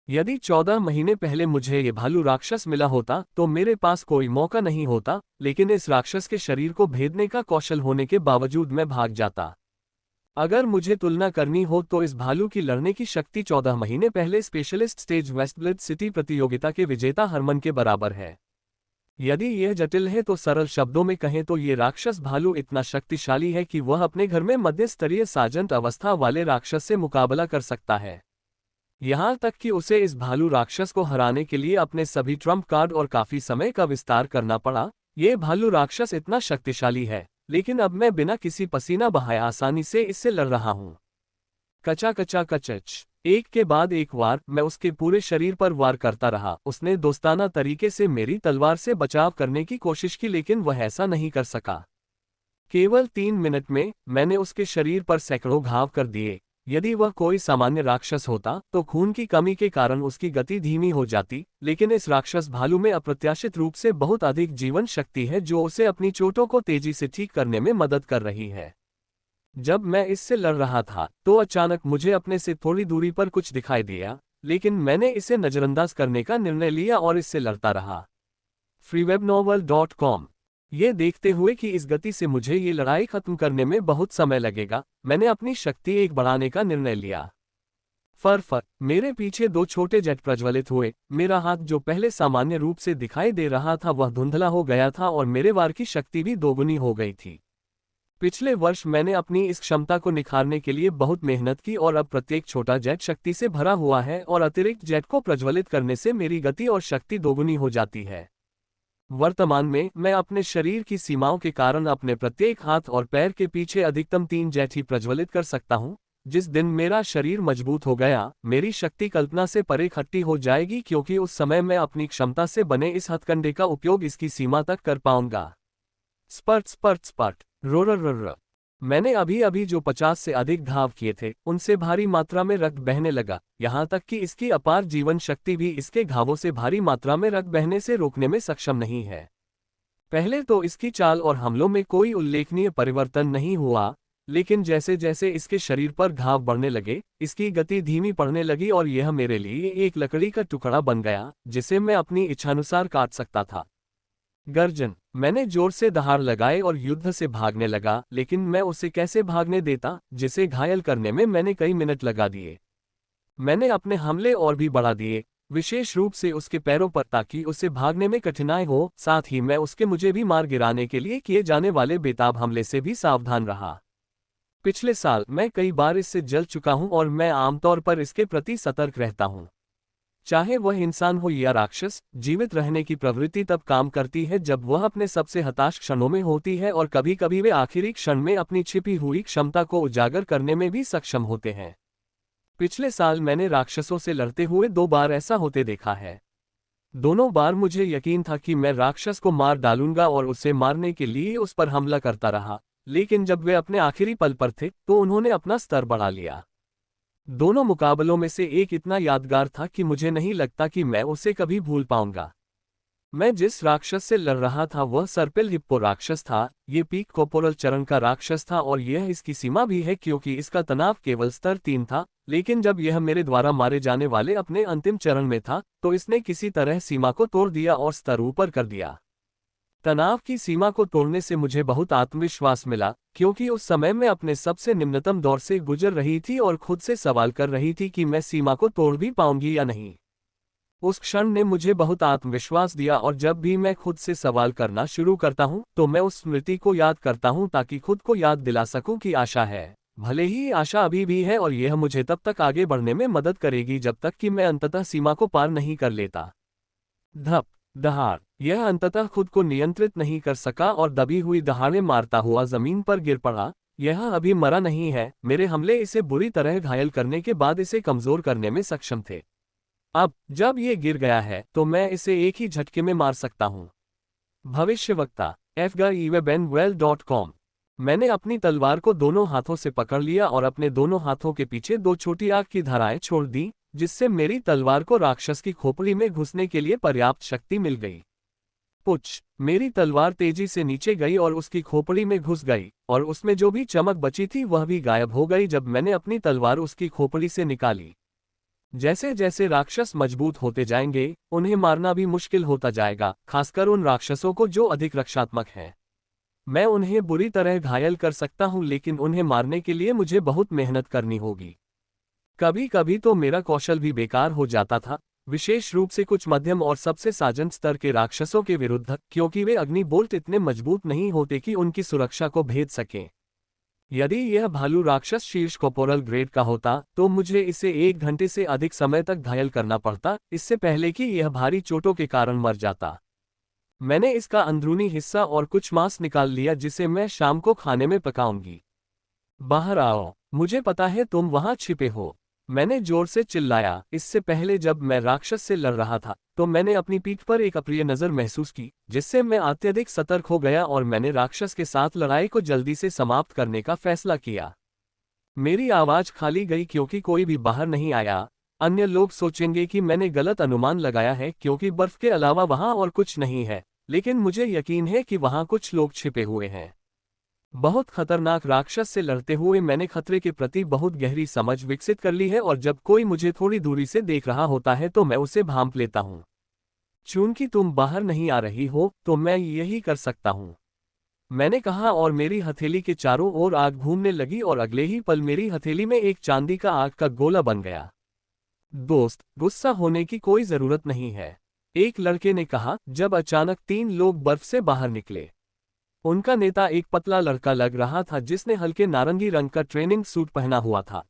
यदि 14 महीने पहले मुझे ये भालू राक्षस मिला होता तो मेरे पास कोई मौका नहीं होता, लेकिन इस राक्षस के शरीर को भेदने का कौशल होने के बावजूद मैं भाग जाता। अगर मुझे तुलना करनी हो तो इस भालू की लड़ने की शक्ति 14 महीने पहले स्पेशलिस्ट स्टेज वेस्टब्लिथ सिटी प्रतियोगिता के विजेता हरमन के बराबर है। यदि यह जटिल है तो सरल शब्दों में कहें तो ये राक्षस भालू इतना शक्तिशाली है कि वह अपने घर में मध्य स्तरीय सार्जेंट अवस्था वाले राक्षस से मुकाबला कर सकता है। यहाँ तक कि उसे इस भालू राक्षस को हराने के लिए अपने सभी ट्रम्प कार्ड और काफी समय का विस्तार करना पड़ा। ये भालू राक्षस इतना शक्तिशाली है, लेकिन अब मैं बिना किसी पसीना बहाए आसानी से इससे लड़ रहा हूँ। कचा कचा कचच, एक के बाद एक वार मैं उसके पूरे शरीर पर वार करता रहा। उसने दोस्ताना तरीके से मेरी तलवार से बचाव करने की कोशिश की, लेकिन वह ऐसा नहीं कर सका। केवल 3 मिनट में मैंने उसके शरीर पर सैकड़ों घाव कर दिए। यदि वह कोई सामान्य राक्षस होता तो खून की कमी के कारण उसकी गति धीमी हो जाती, लेकिन इस राक्षस भालू में अप्रत्याशित रूप से बहुत अधिक जीवन शक्ति है जो उसे अपनी चोटों को तेजी से ठीक करने में मदद कर रही है। जब मैं इससे लड़ रहा था तो अचानक मुझे अपने से थोड़ी दूरी पर कुछ दिखाई दिया, लेकिन मैंने इसे नजरअंदाज करने का निर्णय लिया और इससे लड़ता रहा। freewebnovel.com। ये देखते हुए कि इस गति से मुझे ये लड़ाई खत्म करने में बहुत समय लगेगा, मैंने अपनी शक्ति एक बढ़ाने का निर्णय लिया। फर मेरे पीछे 2 छोटे जेट प्रज्वलित हुए। मेरा हाथ जो पहले सामान्य रूप से दिखाई दे रहा था वह धुंधला हो गया था और मेरे वार की शक्ति भी दोगुनी हो गई थी। पिछले वर्ष मैंने अपनी इस क्षमता को निखारने के लिए बहुत मेहनत की और अब प्रत्येक छोटा जेट शक्ति से भरा हुआ है और अतिरिक्त जेट को प्रज्वलित करने से मेरी गति और शक्ति दोगुनी हो जाती है। वर्तमान में मैं अपने शरीर की सीमाओं के कारण अपने प्रत्येक हाथ और पैर के पीछे अधिकतम 3 जेट ही प्रज्वलित कर सकता हूं। जिस दिन मेरा शरीर मजबूत हो गया, मेरी शक्ति कल्पना से परे खट्टी हो जाएगी, क्योंकि उस समय मैं अपनी क्षमता से बने इस हथकंडे का उपयोग इसकी सीमा तक कर पाऊंगा। स्पर्ट स्पर्ट स्पर्ट, रोर। मैंने अभी अभी जो 50 से अधिक घाव किए थे उनसे भारी मात्रा में रक्त बहने लगा, यहाँ तक कि इसकी अपार जीवन शक्ति भी इसके घावों से भारी मात्रा में रक्त बहने से रोकने में सक्षम नहीं है। पहले तो इसकी चाल और हमलों में कोई उल्लेखनीय परिवर्तन नहीं हुआ, लेकिन जैसे जैसे इसके शरीर पर घाव बढ़ने लगे, इसकी गति धीमी पड़ने लगी और यह मेरे लिए एक लकड़ी का टुकड़ा बन गया जिसे मैं अपनी इच्छानुसार काट सकता था। गर्जन, मैंने जोर से दहाड़ लगाए और युद्ध से भागने लगा, लेकिन मैं उसे कैसे भागने देता जिसे घायल करने में मैंने कई मिनट लगा दिए। मैंने अपने हमले और भी बढ़ा दिए, विशेष रूप से उसके पैरों पर, ताकि उसे भागने में कठिनाई हो। साथ ही मैं उसके मुझे भी मार गिराने के लिए किए जाने वाले बेताब हमले से भी सावधान रहा। पिछले साल मैं कई बार इससे जल चुका हूं और मैं आमतौर पर इसके प्रति सतर्क रहता हूं। चाहे वह इंसान हो या राक्षस, जीवित रहने की प्रवृत्ति तब काम करती है जब वह अपने सबसे हताश क्षणों में होती है, और कभी कभी वे आखिरी क्षण में अपनी छिपी हुई क्षमता को उजागर करने में भी सक्षम होते हैं। पिछले साल मैंने राक्षसों से लड़ते हुए 2 बार ऐसा होते देखा है। दोनों बार मुझे यकीन था कि मैं राक्षस को मार डालूंगा और उसे मारने के लिए उस पर हमला करता रहा, लेकिन जब वे अपने आखिरी पल पर थे तो उन्होंने अपना स्तर बढ़ा लिया। दोनों मुकाबलों में से एक इतना यादगार था कि मुझे नहीं लगता कि मैं उसे कभी भूल पाऊंगा। मैं जिस राक्षस से लड़ रहा था वह सर्पिल हिप्पो राक्षस था। ये पीक कोपोरल चरण का राक्षस था और यह इसकी सीमा भी है, क्योंकि इसका तनाव केवल स्तर 3 था। लेकिन जब यह मेरे द्वारा मारे जाने वाले अपने अंतिम चरण में था तो इसने किसी तरह सीमा को तोड़ दिया और स्तर ऊपर कर दिया। तनाव की सीमा को तोड़ने से मुझे बहुत आत्मविश्वास मिला, क्योंकि उस समय मैं अपने सबसे निम्नतम दौर से गुजर रही थी और खुद से सवाल कर रही थी कि मैं सीमा को तोड़ भी पाऊंगी या नहीं। उस क्षण ने मुझे बहुत आत्मविश्वास दिया, और जब भी मैं खुद से सवाल करना शुरू करता हूं तो मैं उस स्मृति को याद करता हूं ताकि खुद को याद दिला सकूं कि आशा है। भले ही आशा अभी भी है और यह मुझे तब तक आगे बढ़ने में मदद करेगी जब तक कि मैं अंततः सीमा को पार नहीं कर लेता। धप दहाड़, यह अंततः खुद को नियंत्रित नहीं कर सका और दबी हुई दहाड़ें मारता हुआ जमीन पर गिर पड़ा। यह अभी मरा नहीं है, मेरे हमले इसे बुरी तरह घायल करने के बाद इसे कमजोर करने में सक्षम थे। अब जब ये गिर गया है तो मैं इसे एक ही झटके में मार सकता हूं। भविष्यवक्ता FGEWebNWell.com। मैंने अपनी तलवार को दोनों हाथों से पकड़ लिया और अपने दोनों हाथों के पीछे 2 छोटी आग की धाराएं छोड़ दी, जिससे मेरी तलवार को राक्षस की खोपड़ी में घुसने के लिए पर्याप्त शक्ति मिल गई। पुच। मेरी तलवार तेजी से नीचे गई और उसकी खोपड़ी में घुस गई, और उसमें जो भी चमक बची थी वह भी गायब हो गई जब मैंने अपनी तलवार उसकी खोपड़ी से निकाली। जैसे जैसे राक्षस मजबूत होते जाएंगे, उन्हें मारना भी मुश्किल होता जाएगा, खासकर उन राक्षसों को जो अधिक रक्षात्मक हैं। मैं उन्हें बुरी तरह घायल कर सकता हूं, लेकिन उन्हें मारने के लिए मुझे बहुत मेहनत करनी होगी। कभी कभी तो मेरा कौशल भी बेकार हो जाता था, विशेष रूप से कुछ मध्यम और सबसे साजन स्तर के राक्षसों के विरुद्ध, क्योंकि वे अग्नि बोल्ट इतने मजबूत नहीं होते कि उनकी सुरक्षा को भेद सकें। यदि यह भालू राक्षस शीर्ष कॉर्पोरल ग्रेड का होता तो मुझे इसे 1 घंटे से अधिक समय तक घायल करना पड़ता, इससे पहले कि यह भारी चोटों के कारण मर जाता। मैंने इसका अंदरूनी हिस्सा और कुछ मांस निकाल लिया जिसे मैं शाम को खाने में पकाऊंगी। बाहर आओ, मुझे पता है तुम वहां छिपे हो। मैंने जोर से चिल्लाया। इससे पहले जब मैं राक्षस से लड़ रहा था तो मैंने अपनी पीठ पर एक अप्रिय नज़र महसूस की, जिससे मैं अत्यधिक सतर्क हो गया और मैंने राक्षस के साथ लड़ाई को जल्दी से समाप्त करने का फैसला किया। मेरी आवाज खाली गई क्योंकि कोई भी बाहर नहीं आया। अन्य लोग सोचेंगे कि मैंने गलत अनुमान लगाया है क्योंकि बर्फ के अलावा वहां और कुछ नहीं है, लेकिन मुझे यकीन है कि वहां कुछ लोग छिपे हुए हैं। बहुत खतरनाक राक्षस से लड़ते हुए मैंने खतरे के प्रति बहुत गहरी समझ विकसित कर ली है, और जब कोई मुझे थोड़ी दूरी से देख रहा होता है तो मैं उसे भांप लेता हूं। चूंकि तुम बाहर नहीं आ रही हो तो मैं यही कर सकता हूं, मैंने कहा, और मेरी हथेली के चारों ओर आग घूमने लगी और अगले ही पल मेरी हथेली में एक चांदी का आग का गोला बन गया। दोस्त, गुस्सा होने की कोई जरूरत नहीं है, एक लड़के ने कहा जब अचानक 3 लोग बर्फ से बाहर निकले। उनका नेता एक पतला लड़का लग रहा था जिसने हल्के नारंगी रंग का ट्रेनिंग सूट पहना हुआ था।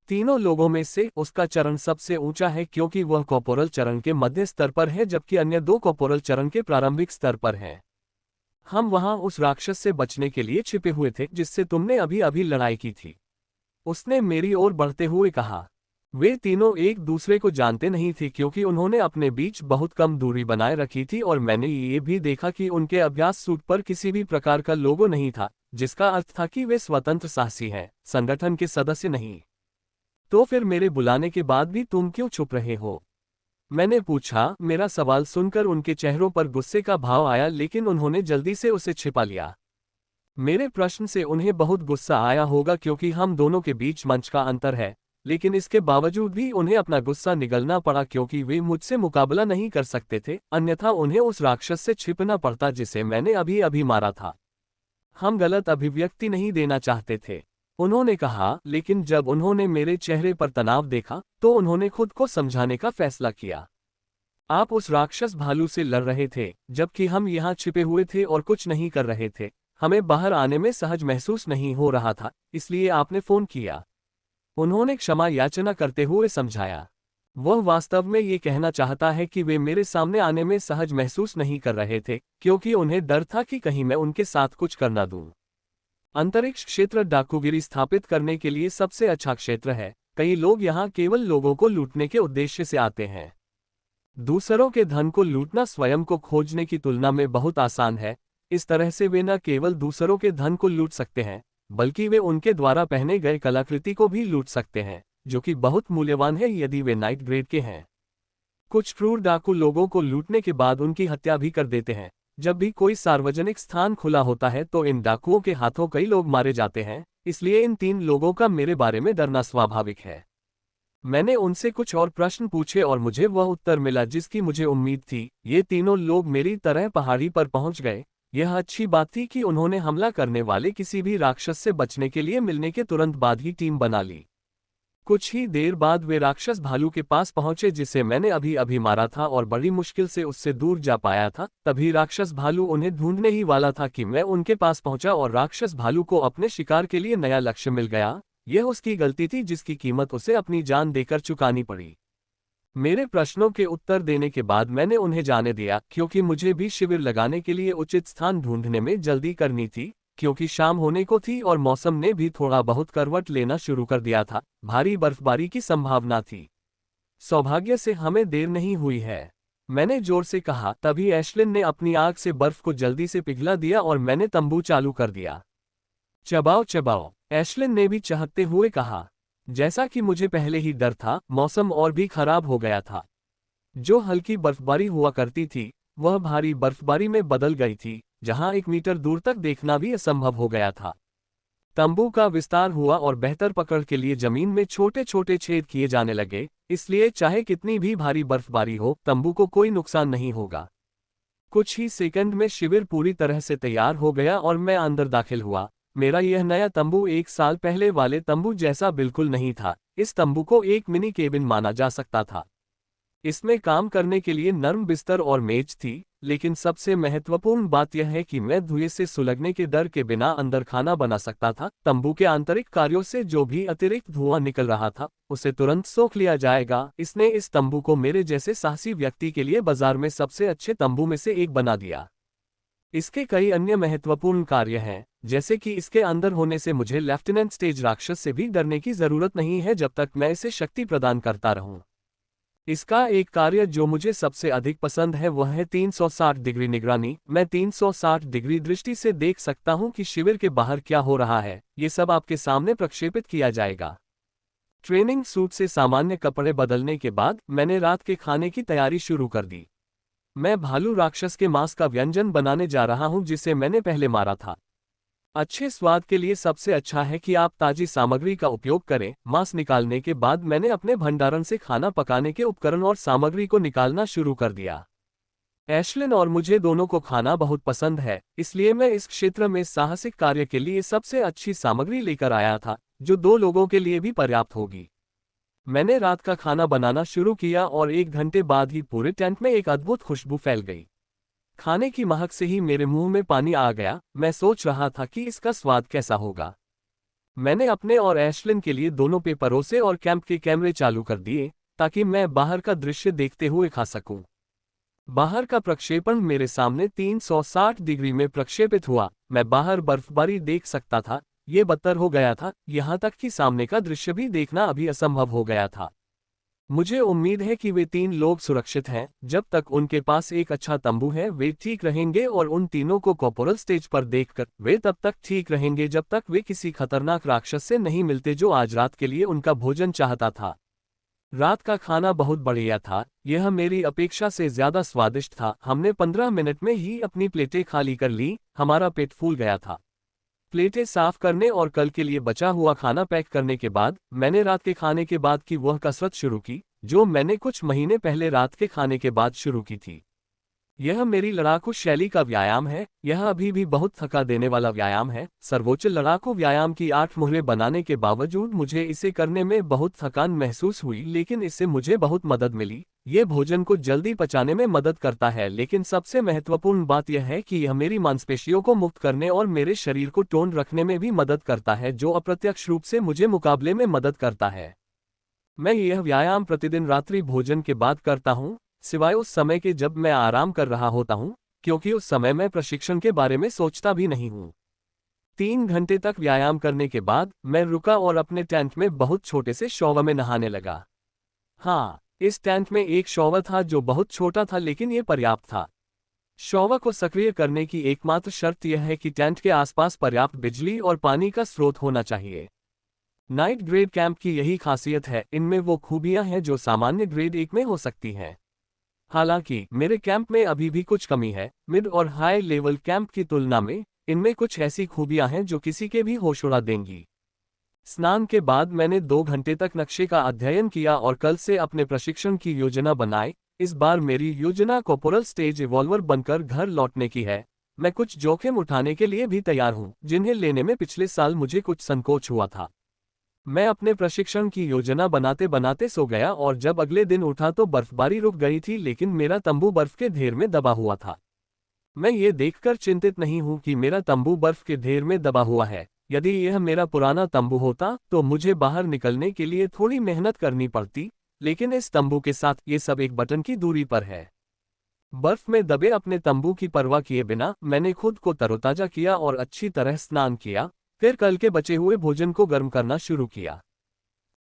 तीनों लोगों में से उसका चरण सबसे ऊंचा है क्योंकि वह कॉर्पोरल चरण के मध्य स्तर पर है, जबकि अन्य 2 कॉर्पोरल चरण के प्रारंभिक स्तर पर हैं। हम वहां उस राक्षस से बचने के लिए छिपे हुए थे जिससे तुमने अभी अभी लड़ाई की थी, उसने मेरी ओर बढ़ते हुए कहा। वे तीनों एक दूसरे को जानते नहीं थे क्योंकि उन्होंने अपने बीच बहुत कम दूरी बनाए रखी थी, और मैंने ये भी देखा कि उनके अभ्यास सूट पर किसी भी प्रकार का लोगो नहीं था, जिसका अर्थ था कि वे स्वतंत्र साहसी हैं, संगठन के सदस्य नहीं। तो फिर मेरे बुलाने के बाद भी तुम क्यों छुप रहे हो? मैंने पूछा। मेरा सवाल सुनकर उनके चेहरों पर गुस्से का भाव आया, लेकिन उन्होंने जल्दी से उसे छिपा लिया। मेरे प्रश्न से उन्हें बहुत गुस्सा आया होगा क्योंकि हम दोनों के बीच मंच का अंतर है, लेकिन इसके बावजूद भी उन्हें अपना गुस्सा निगलना पड़ा क्योंकि वे मुझसे मुकाबला नहीं कर सकते थे, अन्यथा उन्हें उस राक्षस से छिपना पड़ता जिसे मैंने अभी अभी मारा था। हम गलत अभिव्यक्ति नहीं देना चाहते थे, उन्होंने कहा, लेकिन जब उन्होंने मेरे चेहरे पर तनाव देखा तो उन्होंने खुद को समझाने का फैसला किया। आप उस राक्षस भालू से लड़ रहे थे जबकि हम यहाँ छिपे हुए थे और कुछ नहीं कर रहे थे। हमें बाहर आने में सहज महसूस नहीं हो रहा था, इसलिए आपने फोन किया, उन्होंने क्षमा याचना करते हुए समझाया। वह वास्तव में ये कहना चाहता है कि वे मेरे सामने आने में सहज महसूस नहीं कर रहे थे क्योंकि उन्हें डर था कि कहीं मैं उनके साथ कुछ कर न दूं। अंतरिक्ष क्षेत्र डाकूगिरी स्थापित करने के लिए सबसे अच्छा क्षेत्र है। कई लोग यहाँ केवल लोगों को लूटने के उद्देश्य से आते हैं। दूसरों के धन को लूटना स्वयं को खोजने की तुलना में बहुत आसान है। इस तरह से वे न केवल दूसरों के धन को लूट सकते हैं, बल्कि वे उनके द्वारा पहने गए कलाकृति को भी लूट सकते हैं, जो कि बहुत मूल्यवान है यदि वे नाइट ग्रेड के हैं। कुछ क्रूर डाकू लोगों को लूटने के बाद उनकी हत्या भी कर देते हैं। जब भी कोई सार्वजनिक स्थान खुला होता है तो इन डाकुओं के हाथों कई लोग मारे जाते हैं, इसलिए इन 3 लोगों का मेरे बारे में डरना स्वाभाविक है। मैंने उनसे कुछ और प्रश्न पूछे और मुझे वह उत्तर मिला जिसकी मुझे उम्मीद थी। ये तीनों लोग मेरी तरह पहाड़ी पर पहुंच गए। यह अच्छी बात थी कि उन्होंने हमला करने वाले किसी भी राक्षस से बचने के लिए मिलने के तुरंत बाद ही टीम बना ली। कुछ ही देर बाद वे राक्षस भालू के पास पहुंचे जिसे मैंने अभी अभी मारा था और बड़ी मुश्किल से उससे दूर जा पाया था। तभी राक्षस भालू उन्हें ढूंढने ही वाला था कि मैं उनके पास पहुंचा और राक्षस भालू को अपने शिकार के लिए नया लक्ष्य मिल गया। यह उसकी गलती थी जिसकी कीमत उसे अपनी जान देकर चुकानी पड़ी। मेरे प्रश्नों के उत्तर देने के बाद मैंने उन्हें जाने दिया क्योंकि मुझे भी शिविर लगाने के लिए उचित स्थान ढूंढने में जल्दी करनी थी, क्योंकि शाम होने को थी और मौसम ने भी थोड़ा बहुत करवट लेना शुरू कर दिया था। भारी बर्फबारी की संभावना थी। सौभाग्य से हमें देर नहीं हुई है, मैंने जोर से कहा। तभी एशलिन ने अपनी आग से बर्फ को जल्दी से पिघला दिया और मैंने तंबू चालू कर दिया। चबाओ चबाओ, एशलिन ने भी चाहते हुए कहा। जैसा कि मुझे पहले ही डर था, मौसम और भी खराब हो गया था। जो हल्की बर्फबारी हुआ करती थी वह भारी बर्फबारी में बदल गई थी, जहां 1 मीटर दूर तक देखना भी असंभव हो गया था। तंबू का विस्तार हुआ और बेहतर पकड़ के लिए जमीन में छोटे छोटे छेद किए जाने लगे, इसलिए चाहे कितनी भी भारी बर्फबारी हो, तंबू को कोई नुकसान नहीं होगा। कुछ ही सेकंड में शिविर पूरी तरह से तैयार हो गया और मैं अंदर दाखिल हुआ। मेरा यह नया तंबू 1 साल पहले वाले तंबू जैसा बिल्कुल नहीं था। इस तंबू को एक मिनी केबिन माना जा सकता था। इसमें काम करने के लिए नर्म बिस्तर और मेज थी, लेकिन सबसे महत्वपूर्ण बात यह है कि मैं धुएं से सुलगने के डर के बिना अंदर खाना बना सकता था। तंबू के आंतरिक कार्यों से जो भी अतिरिक्त धुआं निकल रहा था, उसे तुरंत सोख लिया जाएगा। इसने इस तंबू को मेरे जैसे साहसी व्यक्ति के लिए बाजार में सबसे अच्छे तंबू में से एक बना दिया। इसके कई अन्य महत्वपूर्ण कार्य हैं, जैसे कि इसके अंदर होने से मुझे लेफ्टिनेंट स्टेज राक्षस से भी डरने की जरूरत नहीं है जब तक मैं इसे शक्ति प्रदान करता रहूं। इसका एक कार्य जो मुझे सबसे अधिक पसंद है वह है 360 डिग्री निगरानी। मैं 360 डिग्री दृष्टि से देख सकता हूं कि शिविर के बाहर क्या हो रहा है। ये सब आपके सामने प्रक्षेपित किया जाएगा। ट्रेनिंग सूट से सामान्य कपड़े बदलने के बाद मैंने रात के खाने की तैयारी शुरू कर दी। मैं भालू राक्षस के मांस का व्यंजन बनाने जा रहा हूं जिसे मैंने पहले मारा था। अच्छे स्वाद के लिए सबसे अच्छा है कि आप ताजी सामग्री का उपयोग करें। मांस निकालने के बाद मैंने अपने भंडारण से खाना पकाने के उपकरण और सामग्री को निकालना शुरू कर दिया। एशलिन और मुझे दोनों को खाना बहुत पसंद है, इसलिए मैं इस क्षेत्र में साहसिक कार्य के लिए सबसे अच्छी सामग्री लेकर आया था, जो 2 लोगों के लिए भी पर्याप्त होगी। मैंने रात का खाना बनाना शुरू किया और 1 घंटे बाद ही पूरे टेंट में एक अद्भुत खुशबू फैल गई। खाने की महक से ही मेरे मुंह में पानी आ गया। मैं सोच रहा था कि इसका स्वाद कैसा होगा। मैंने अपने और एशलिन के लिए दोनों पे परोसे और कैंप के कैमरे चालू कर दिए, ताकि मैं बाहर का दृश्य देखते हुए खा सकूं। बाहर का प्रक्षेपण मेरे सामने 360 डिग्री में प्रक्षेपित हुआ। मैं बाहर बर्फबारी देख सकता था। ये बदतर हो गया था, यहाँ तक कि सामने का दृश्य भी देखना अभी असंभव हो गया था। मुझे उम्मीद है कि वे 3 लोग सुरक्षित हैं। जब तक उनके पास एक अच्छा तंबू है वे ठीक रहेंगे, और उन तीनों को कॉर्पोरल स्टेज पर देखकर वे तब तक ठीक रहेंगे जब तक वे किसी खतरनाक राक्षस से नहीं मिलते जो आज रात के लिए उनका भोजन चाहता था। रात का खाना बहुत बढ़िया था। यह मेरी अपेक्षा से ज्यादा स्वादिष्ट था। हमने 15 मिनट में ही अपनी प्लेटें खाली कर ली। हमारा पेट फूल गया था। प्लेटें साफ करने और कल के लिए बचा हुआ खाना पैक करने के बाद मैंने रात के खाने के बाद की वह कसरत शुरू की, जो मैंने कुछ महीने पहले रात के खाने के बाद शुरू की थी। यह मेरी लड़ाकू शैली का व्यायाम है। यह अभी भी बहुत थका देने वाला व्यायाम है। सर्वोच्च लड़ाकू व्यायाम की 8 मुहरें बनाने के बावजूद मुझे इसे करने में बहुत थकान महसूस हुई, लेकिन इससे मुझे बहुत मदद मिली। ये भोजन को जल्दी पचाने में मदद करता है, लेकिन सबसे महत्वपूर्ण बात यह है कि यह मेरी मांसपेशियों को मुक्त करने और मेरे शरीर को टोन रखने में भी मदद करता है, जो अप्रत्यक्ष रूप से मुझे मुकाबले में मदद करता है। मैं यह व्यायाम प्रतिदिन रात्रि भोजन के बाद करता हूँ, सिवाय उस समय के जब मैं आराम कर रहा होता हूँ, क्योंकि उस समय मैं प्रशिक्षण के बारे में सोचता भी नहीं हूँ। 3 घंटे तक व्यायाम करने के बाद मैं रुका और अपने टेंट में बहुत छोटे से शॉवर में नहाने लगा। हाँ, इस टेंट में एक शॉवर था जो बहुत छोटा था, लेकिन यह पर्याप्त था। शॉवर को सक्रिय करने की एकमात्र शर्त यह है कि टेंट के आसपास पर्याप्त बिजली और पानी का स्रोत होना चाहिए। नाइट ग्रेड कैंप की यही खासियत है। इनमें वो खूबियां हैं जो सामान्य ग्रेड 1 में हो सकती हैं। हालांकि मेरे कैंप में अभी भी कुछ कमी है। मिड और हाई लेवल कैंप की तुलना में इनमें कुछ ऐसी खूबियां हैं जो किसी के भी होश उड़ा देंगी। स्नान के बाद मैंने 2 घंटे तक नक्शे का अध्ययन किया और कल से अपने प्रशिक्षण की योजना बनाई। इस बार मेरी योजना कॉर्पोरल स्टेज इवॉल्वर बनकर घर लौटने की है। मैं कुछ जोखिम उठाने के लिए भी तैयार हूं, जिन्हें लेने में पिछले साल मुझे कुछ संकोच हुआ था। मैं अपने प्रशिक्षण की योजना बनाते बनाते सो गया और जब अगले दिन उठा तो बर्फबारी रुक गई थी, लेकिन मेरा तंबू बर्फ के ढेर में दबा हुआ था। मैं ये देखकर चिंतित नहीं हूं कि मेरा तंबू बर्फ के ढेर में दबा हुआ है। यदि यह मेरा पुराना तंबू होता तो मुझे बाहर निकलने के लिए थोड़ी मेहनत करनी पड़ती, लेकिन इस तंबू के साथ ये सब एक बटन की दूरी पर है। बर्फ में दबे अपने तंबू की परवाह किए बिना मैंने खुद को तरोताजा किया और अच्छी तरह स्नान किया। फिर कल के बचे हुए भोजन को गर्म करना शुरू किया।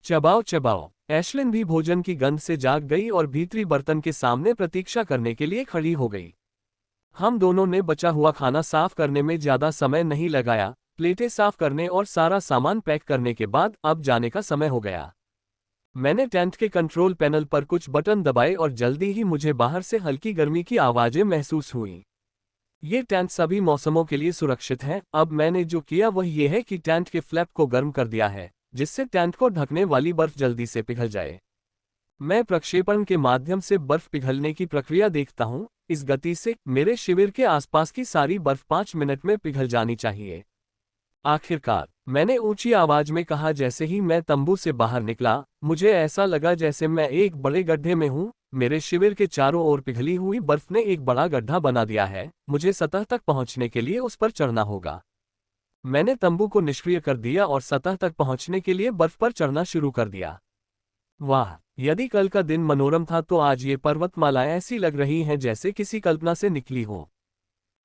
चबाओ चबाओ। एशलिन भी भोजन की गंध से जाग गई और भीतरी बर्तन के सामने प्रतीक्षा करने के लिए खड़ी हो गई। हम दोनों ने बचा हुआ खाना साफ करने में ज्यादा समय नहीं लगाया। प्लेटें साफ करने और सारा सामान पैक करने के बाद अब जाने का समय हो गया। मैंने टेंट के कंट्रोल पैनल पर कुछ बटन दबाए और जल्दी ही मुझे बाहर से हल्की गर्मी की आवाजें महसूस हुई। ये टेंट सभी मौसमों के लिए सुरक्षित है। अब मैंने जो किया वह यह है कि टेंट के फ्लैप को गर्म कर दिया है, जिससे टेंट को ढकने वाली बर्फ जल्दी से पिघल जाए। मैं प्रक्षेपण के माध्यम से बर्फ पिघलने की प्रक्रिया देखता हूँ। इस गति से मेरे शिविर के आसपास की सारी बर्फ 5 मिनट में पिघल जानी चाहिए। आखिरकार, मैंने ऊंची आवाज में कहा। जैसे ही मैं तंबू से बाहर निकला, मुझे ऐसा लगा जैसे मैं एक बड़े गड्ढे में हूँ। मेरे शिविर के चारों ओर पिघली हुई बर्फ ने एक बड़ा गड्ढा बना दिया है। मुझे सतह तक पहुंचने के लिए उस पर चढ़ना होगा। मैंने तंबू को निष्क्रिय कर दिया और सतह तक पहुंचने के लिए बर्फ पर चढ़ना शुरू कर दिया। वाह, यदि कल का दिन मनोरम था तो आज ये पर्वतमालाएं ऐसी लग रही हैं जैसे किसी कल्पना से निकली हो।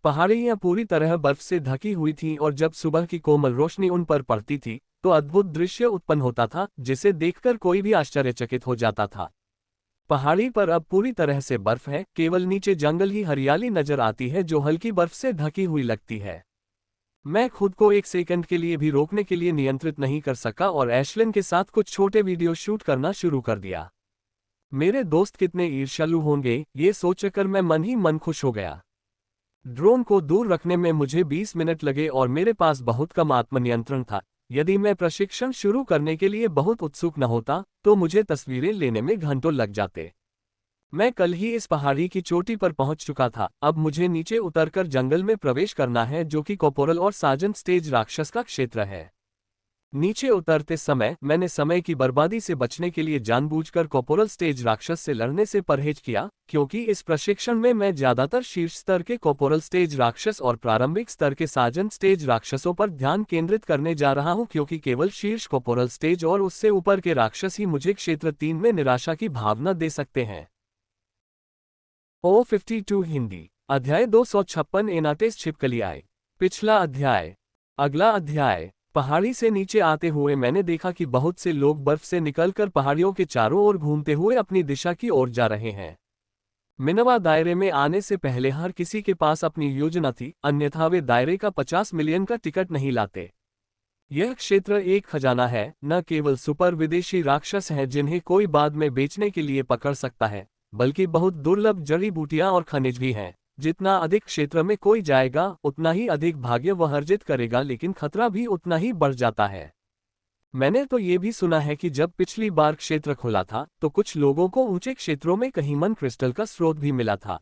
पहाड़ियां पूरी तरह बर्फ से ढकी हुई थीं और जब सुबह की कोमल रोशनी उन पर पड़ती थी तो अद्भुत दृश्य उत्पन्न होता था, जिसे देखकर कोई भी आश्चर्यचकित हो जाता था। पहाड़ी पर अब पूरी तरह से बर्फ है, केवल नीचे जंगल ही हरियाली नजर आती है जो हल्की बर्फ से ढकी हुई लगती है। मैं खुद को एक सेकंड के लिए भी रोकने के लिए नियंत्रित नहीं कर सका और एशलिन के साथ कुछ छोटे वीडियो शूट करना शुरू कर दिया। मेरे दोस्त कितने ईर्ष्यालु होंगे, ये सोचकर मैं मन ही मन खुश हो गया। ड्रोन को दूर रखने में मुझे 20 मिनट लगे और मेरे पास बहुत कम आत्मनियंत्रण था। यदि मैं प्रशिक्षण शुरू करने के लिए बहुत उत्सुक न होता तो मुझे तस्वीरें लेने में घंटों लग जाते। मैं कल ही इस पहाड़ी की चोटी पर पहुंच चुका था। अब मुझे नीचे उतरकर जंगल में प्रवेश करना है, जो कि कोपोरल और साजन स्टेज राक्षस का क्षेत्र है। नीचे उतरते समय मैंने समय की बर्बादी से बचने के लिए जानबूझकर कोपोरल स्टेज राक्षस से लड़ने से परहेज किया, क्योंकि इस प्रशिक्षण में मैं ज्यादातर शीर्ष स्तर के कोपोरल स्टेज राक्षस और प्रारंभिक स्तर के साजन स्टेज राक्षसों पर ध्यान केंद्रित करने जा रहा हूं, क्योंकि केवल शीर्ष कोपोरल स्टेज और उससे ऊपर के राक्षस ही मुझे क्षेत्र 3 में निराशा की भावना दे सकते हैं। O52 हिंदी अध्याय 256 एनाटेस छिपकलियाए। पिछला अध्याय। अगला अध्याय। पहाड़ी से नीचे आते हुए मैंने देखा कि बहुत से लोग बर्फ से निकलकर पहाड़ियों के चारों ओर घूमते हुए अपनी दिशा की ओर जा रहे हैं। मिनवा दायरे में आने से पहले हर किसी के पास अपनी योजना थी, अन्यथा वे दायरे का 50 मिलियन का टिकट नहीं लाते। यह क्षेत्र एक खजाना है, न केवल सुपर विदेशी राक्षस हैं जिन्हें कोई बाद में बेचने के लिए पकड़ सकता है, बल्कि बहुत दुर्लभ जड़ी बूटियां और खनिज भी हैं। जितना अधिक क्षेत्र में कोई जाएगा उतना ही अधिक भाग्य वह अर्जित करेगा, लेकिन खतरा भी उतना ही बढ़ जाता है। मैंने तो ये भी सुना है कि जब पिछली बार क्षेत्र खुला था तो कुछ लोगों को ऊंचे क्षेत्रों में कहीमन क्रिस्टल का स्रोत भी मिला था।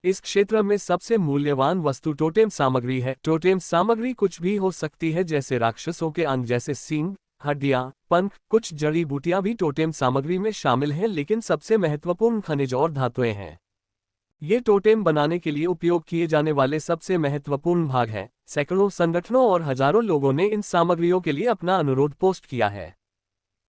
इस क्षेत्र में सबसे मूल्यवान वस्तु टोटेम सामग्री है। टोटेम सामग्री कुछ भी हो सकती है, जैसे राक्षसों के अंग जैसे सींग, हड्डियां, पंख, कुछ जड़ी बूटियां भी टोटेम सामग्री में शामिल हैं, लेकिन सबसे महत्वपूर्ण खनिज और धातुएं हैं। ये टोटेम बनाने के लिए उपयोग किए जाने वाले सबसे महत्वपूर्ण भाग हैं। सैकड़ों संगठनों और हजारों लोगों ने इन सामग्रियों के लिए अपना अनुरोध पोस्ट किया है।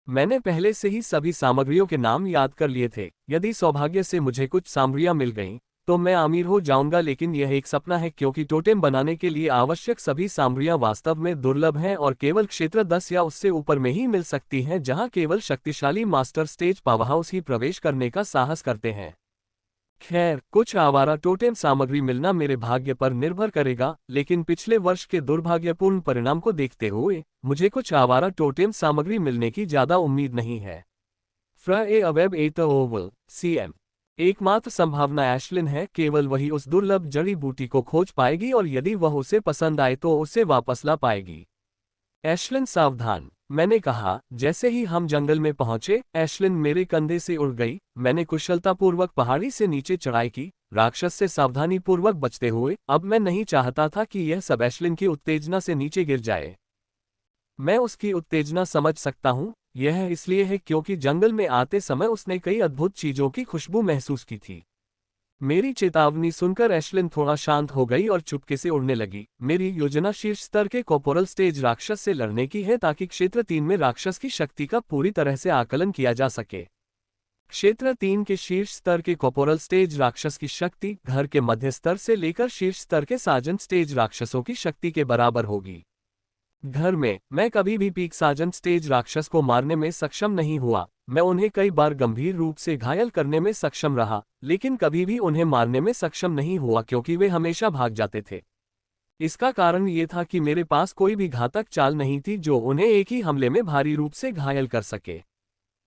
मैंने पहले से ही सभी सामग्रियों के नाम याद कर लिए थे। यदि सौभाग्य से मुझे कुछ सामग्रियां मिल गईं, तो मैं अमीर हो जाऊंगा, लेकिन यह एक सपना है, क्योंकि टोटेम बनाने के लिए आवश्यक सभी सामग्रियां वास्तव में दुर्लभ हैं और केवल क्षेत्र 10 या उससे ऊपर में ही मिल सकती हैं, जहां केवल शक्तिशाली मास्टर स्टेज पावरहाउस ही प्रवेश करने का साहस करते हैं। खैर, कुछ आवारा टोटेम सामग्री मिलना मेरे भाग्य पर निर्भर करेगा, लेकिन पिछले वर्ष के दुर्भाग्यपूर्ण परिणाम को देखते हुए मुझे कुछ आवारा टोटेम सामग्री मिलने की ज्यादा उम्मीद नहीं है। फ्र अवेब एट ओवल CM। एकमात्र संभावना एशलिन है। केवल वही उस दुर्लभ जड़ी बूटी को खोज पाएगी और यदि वह उसे पसंद आए तो उसे वापस ला पाएगी। एशलिन सावधान, मैंने कहा। जैसे ही हम जंगल में पहुंचे, एशलिन मेरे कंधे से उड़ गई। मैंने कुशलतापूर्वक पहाड़ी से नीचे चढ़ाई की, राक्षस से सावधानीपूर्वक बचते हुए। अब मैं नहीं चाहता था कि यह सब एशलिन की उत्तेजना से नीचे गिर जाए। मैं उसकी उत्तेजना समझ सकता हूँ। यह इसलिए है क्योंकि जंगल में आते समय उसने कई अद्भुत चीजों की खुशबू महसूस की थी। मेरी चेतावनी सुनकर एशलिन थोड़ा शांत हो गई और चुपके से उड़ने लगी। मेरी योजना शीर्ष स्तर के कोपोरल स्टेज राक्षस से लड़ने की है, ताकि क्षेत्र 3 में राक्षस की शक्ति का पूरी तरह से आकलन किया जा सके। क्षेत्र 3 के शीर्ष स्तर के कोपोरल स्टेज राक्षस की शक्ति घर के मध्य स्तर से लेकर शीर्ष स्तर के साजन स्टेज राक्षसों की शक्ति के बराबर होगी। घर में मैं कभी भी पीक साजन स्टेज राक्षस को मारने में सक्षम नहीं हुआ। मैं उन्हें कई बार गंभीर रूप से घायल करने में सक्षम रहा, लेकिन कभी भी उन्हें मारने में सक्षम नहीं हुआ, क्योंकि वे हमेशा भाग जाते थे। इसका कारण ये था कि मेरे पास कोई भी घातक चाल नहीं थी जो उन्हें एक ही हमले में भारी रूप से घायल कर सके।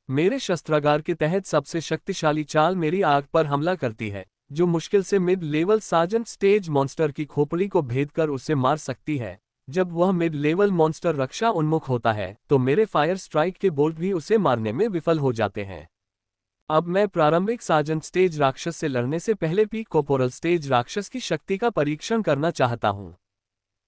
मेरे शस्त्रागार के तहत सबसे शक्तिशाली चाल मेरी आग पर हमला करती है, जो मुश्किल से mid level sergeant stage monster की खोपड़ी को भेद कर उसे मार सकती है। जब वह मिड लेवल मॉन्स्टर रक्षा उन्मुख होता है तो मेरे फायर स्ट्राइक के बोल्ट भी उसे मारने में विफल हो जाते हैं। अब मैं प्रारंभिक सार्जेंट स्टेज राक्षस से लड़ने से पहले पीक कॉर्पोरल स्टेज राक्षस की शक्ति का परीक्षण करना चाहता हूं।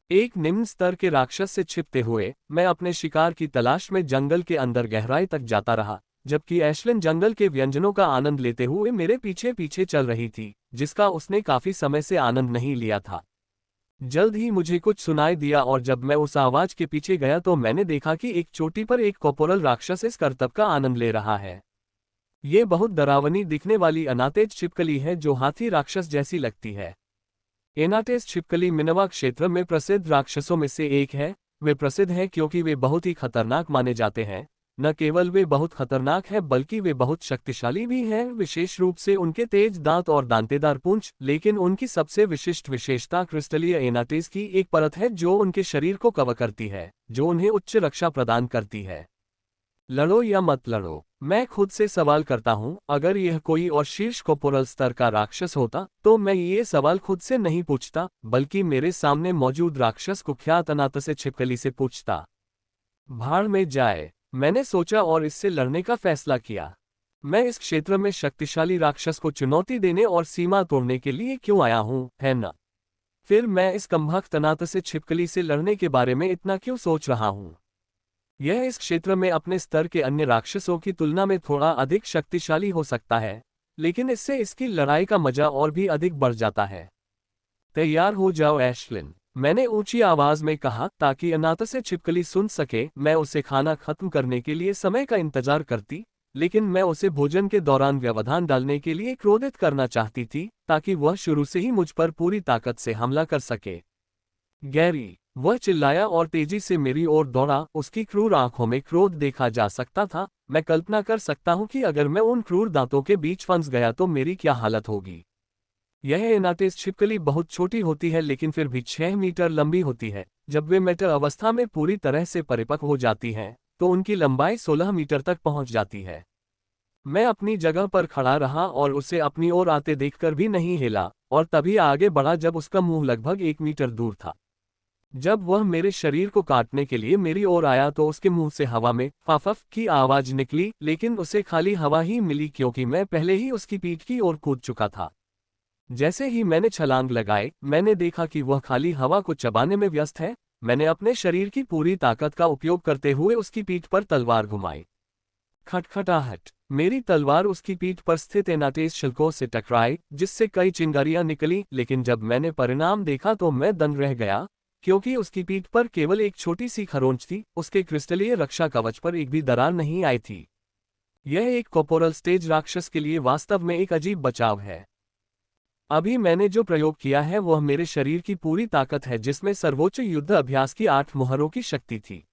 एक निम्न स्तर के राक्षस से छिपते हुए मैं अपने शिकार की तलाश में जंगल के अंदर गहराई तक जाता रहा, जबकि एशलिन जंगल के व्यंजनों का आनंद लेते हुए मेरे पीछे पीछे चल रही थी, जिसका उसने काफी समय से आनंद नहीं लिया था। जल्द ही मुझे कुछ सुनाई दिया और जब मैं उस आवाज के पीछे गया तो मैंने देखा कि एक चोटी पर एक कॉर्पोरल राक्षस इस करतब का आनंद ले रहा है। ये बहुत डरावनी दिखने वाली अनातेज छिपकली है जो हाथी राक्षस जैसी लगती है। एनाटेज छिपकली मिनवा क्षेत्र में प्रसिद्ध राक्षसों में से एक है। वे प्रसिद्ध हैं क्योंकि वे बहुत ही खतरनाक माने जाते हैं। न केवल वे बहुत खतरनाक हैं बल्कि वे बहुत शक्तिशाली भी हैं, विशेष रूप से उनके तेज दांत और दांतेदार पूंछ। लेकिन उनकी सबसे विशिष्ट विशेषता क्रिस्टलीय एनाटेज की एक परत है जो उनके शरीर को कवर करती है, जो उन्हें उच्च रक्षा प्रदान करती है। लड़ो या मत लड़ो, मैं खुद से सवाल करता हूं, अगर यह कोई और शीर्ष कॉर्पोरल स्तर का राक्षस होता तो मैं ये सवाल खुद से नहीं पूछता, बल्कि मेरे सामने मौजूद राक्षस कुख्यात अनातसे छिपकली से पूछता। भाड़ में जाए, मैंने सोचा और इससे लड़ने का फैसला किया। मैं इस क्षेत्र में शक्तिशाली राक्षस को चुनौती देने और सीमा तोड़ने के लिए क्यों आया हूं, है ना? फिर मैं इस कमबख्त अनातसे छिपकली से लड़ने के बारे में इतना क्यों सोच रहा हूं? यह इस क्षेत्र में अपने स्तर के अन्य राक्षसों की तुलना में थोड़ा अधिक शक्तिशाली हो सकता है, लेकिन इससे इसकी लड़ाई का मजा और भी अधिक बढ़ जाता है। तैयार हो जाओ एशलिन, मैंने ऊंची आवाज में कहा ताकि अनातसे छिपकली सुन सके। मैं उसे खाना खत्म करने के लिए समय का इंतजार करती, लेकिन मैं उसे भोजन के दौरान व्यवधान डालने के लिए क्रोधित करना चाहती थी ताकि वह शुरू से ही मुझ पर पूरी ताकत से हमला कर सके। गैरी, वह चिल्लाया और तेजी से मेरी ओर दौड़ा। उसकी क्रूर आंखों में क्रोध देखा जा सकता था। मैं कल्पना कर सकता हूं कि अगर मैं उन क्रूर दांतों के बीच फंस गया तो मेरी क्या हालत होगी। यह एनाटेज छिपकली बहुत छोटी होती है लेकिन फिर भी 6 मीटर लंबी होती है। जब वे मेटल अवस्था में पूरी तरह से परिपक्व हो जाती हैं तो उनकी लंबाई 16 मीटर तक पहुंच जाती है। मैं अपनी जगह पर खड़ा रहा और उसे अपनी ओर आते देखकर भी नहीं हिला, और तभी आगे बढ़ा जब उसका मुंह लगभग 1 मीटर दूर था। जब वह मेरे शरीर को काटने के लिए मेरी ओर आया तो उसके मुंह से हवा में फाफफ की आवाज निकली, लेकिन उसे खाली हवा ही मिली क्योंकि मैं पहले ही उसकी पीठ की ओर कूद चुका था। जैसे ही मैंने छलांग लगाई, मैंने देखा कि वह खाली हवा को चबाने में व्यस्त है। मैंने अपने शरीर की पूरी ताकत का उपयोग करते हुए उसकी पीठ पर तलवार घुमाई। खटखटाहट, मेरी तलवार उसकी पीठ पर स्थित एनाटेज शिल्कों से टकराई, जिससे कई चिंगारियां निकली। लेकिन जब मैंने परिणाम देखा तो मैं दंग रह गया, क्योंकि उसकी पीठ पर केवल एक छोटी सी खरोंच थी। उसके क्रिस्टलीय रक्षा कवच पर एक भी दरार नहीं आई थी। यह एक कॉर्पोरल स्टेज राक्षस के लिए वास्तव में एक अजीब बचाव है। अभी मैंने जो प्रयोग किया है वह मेरे शरीर की पूरी ताकत है, जिसमें सर्वोच्च युद्ध अभ्यास की 8 मुहरों की शक्ति थी।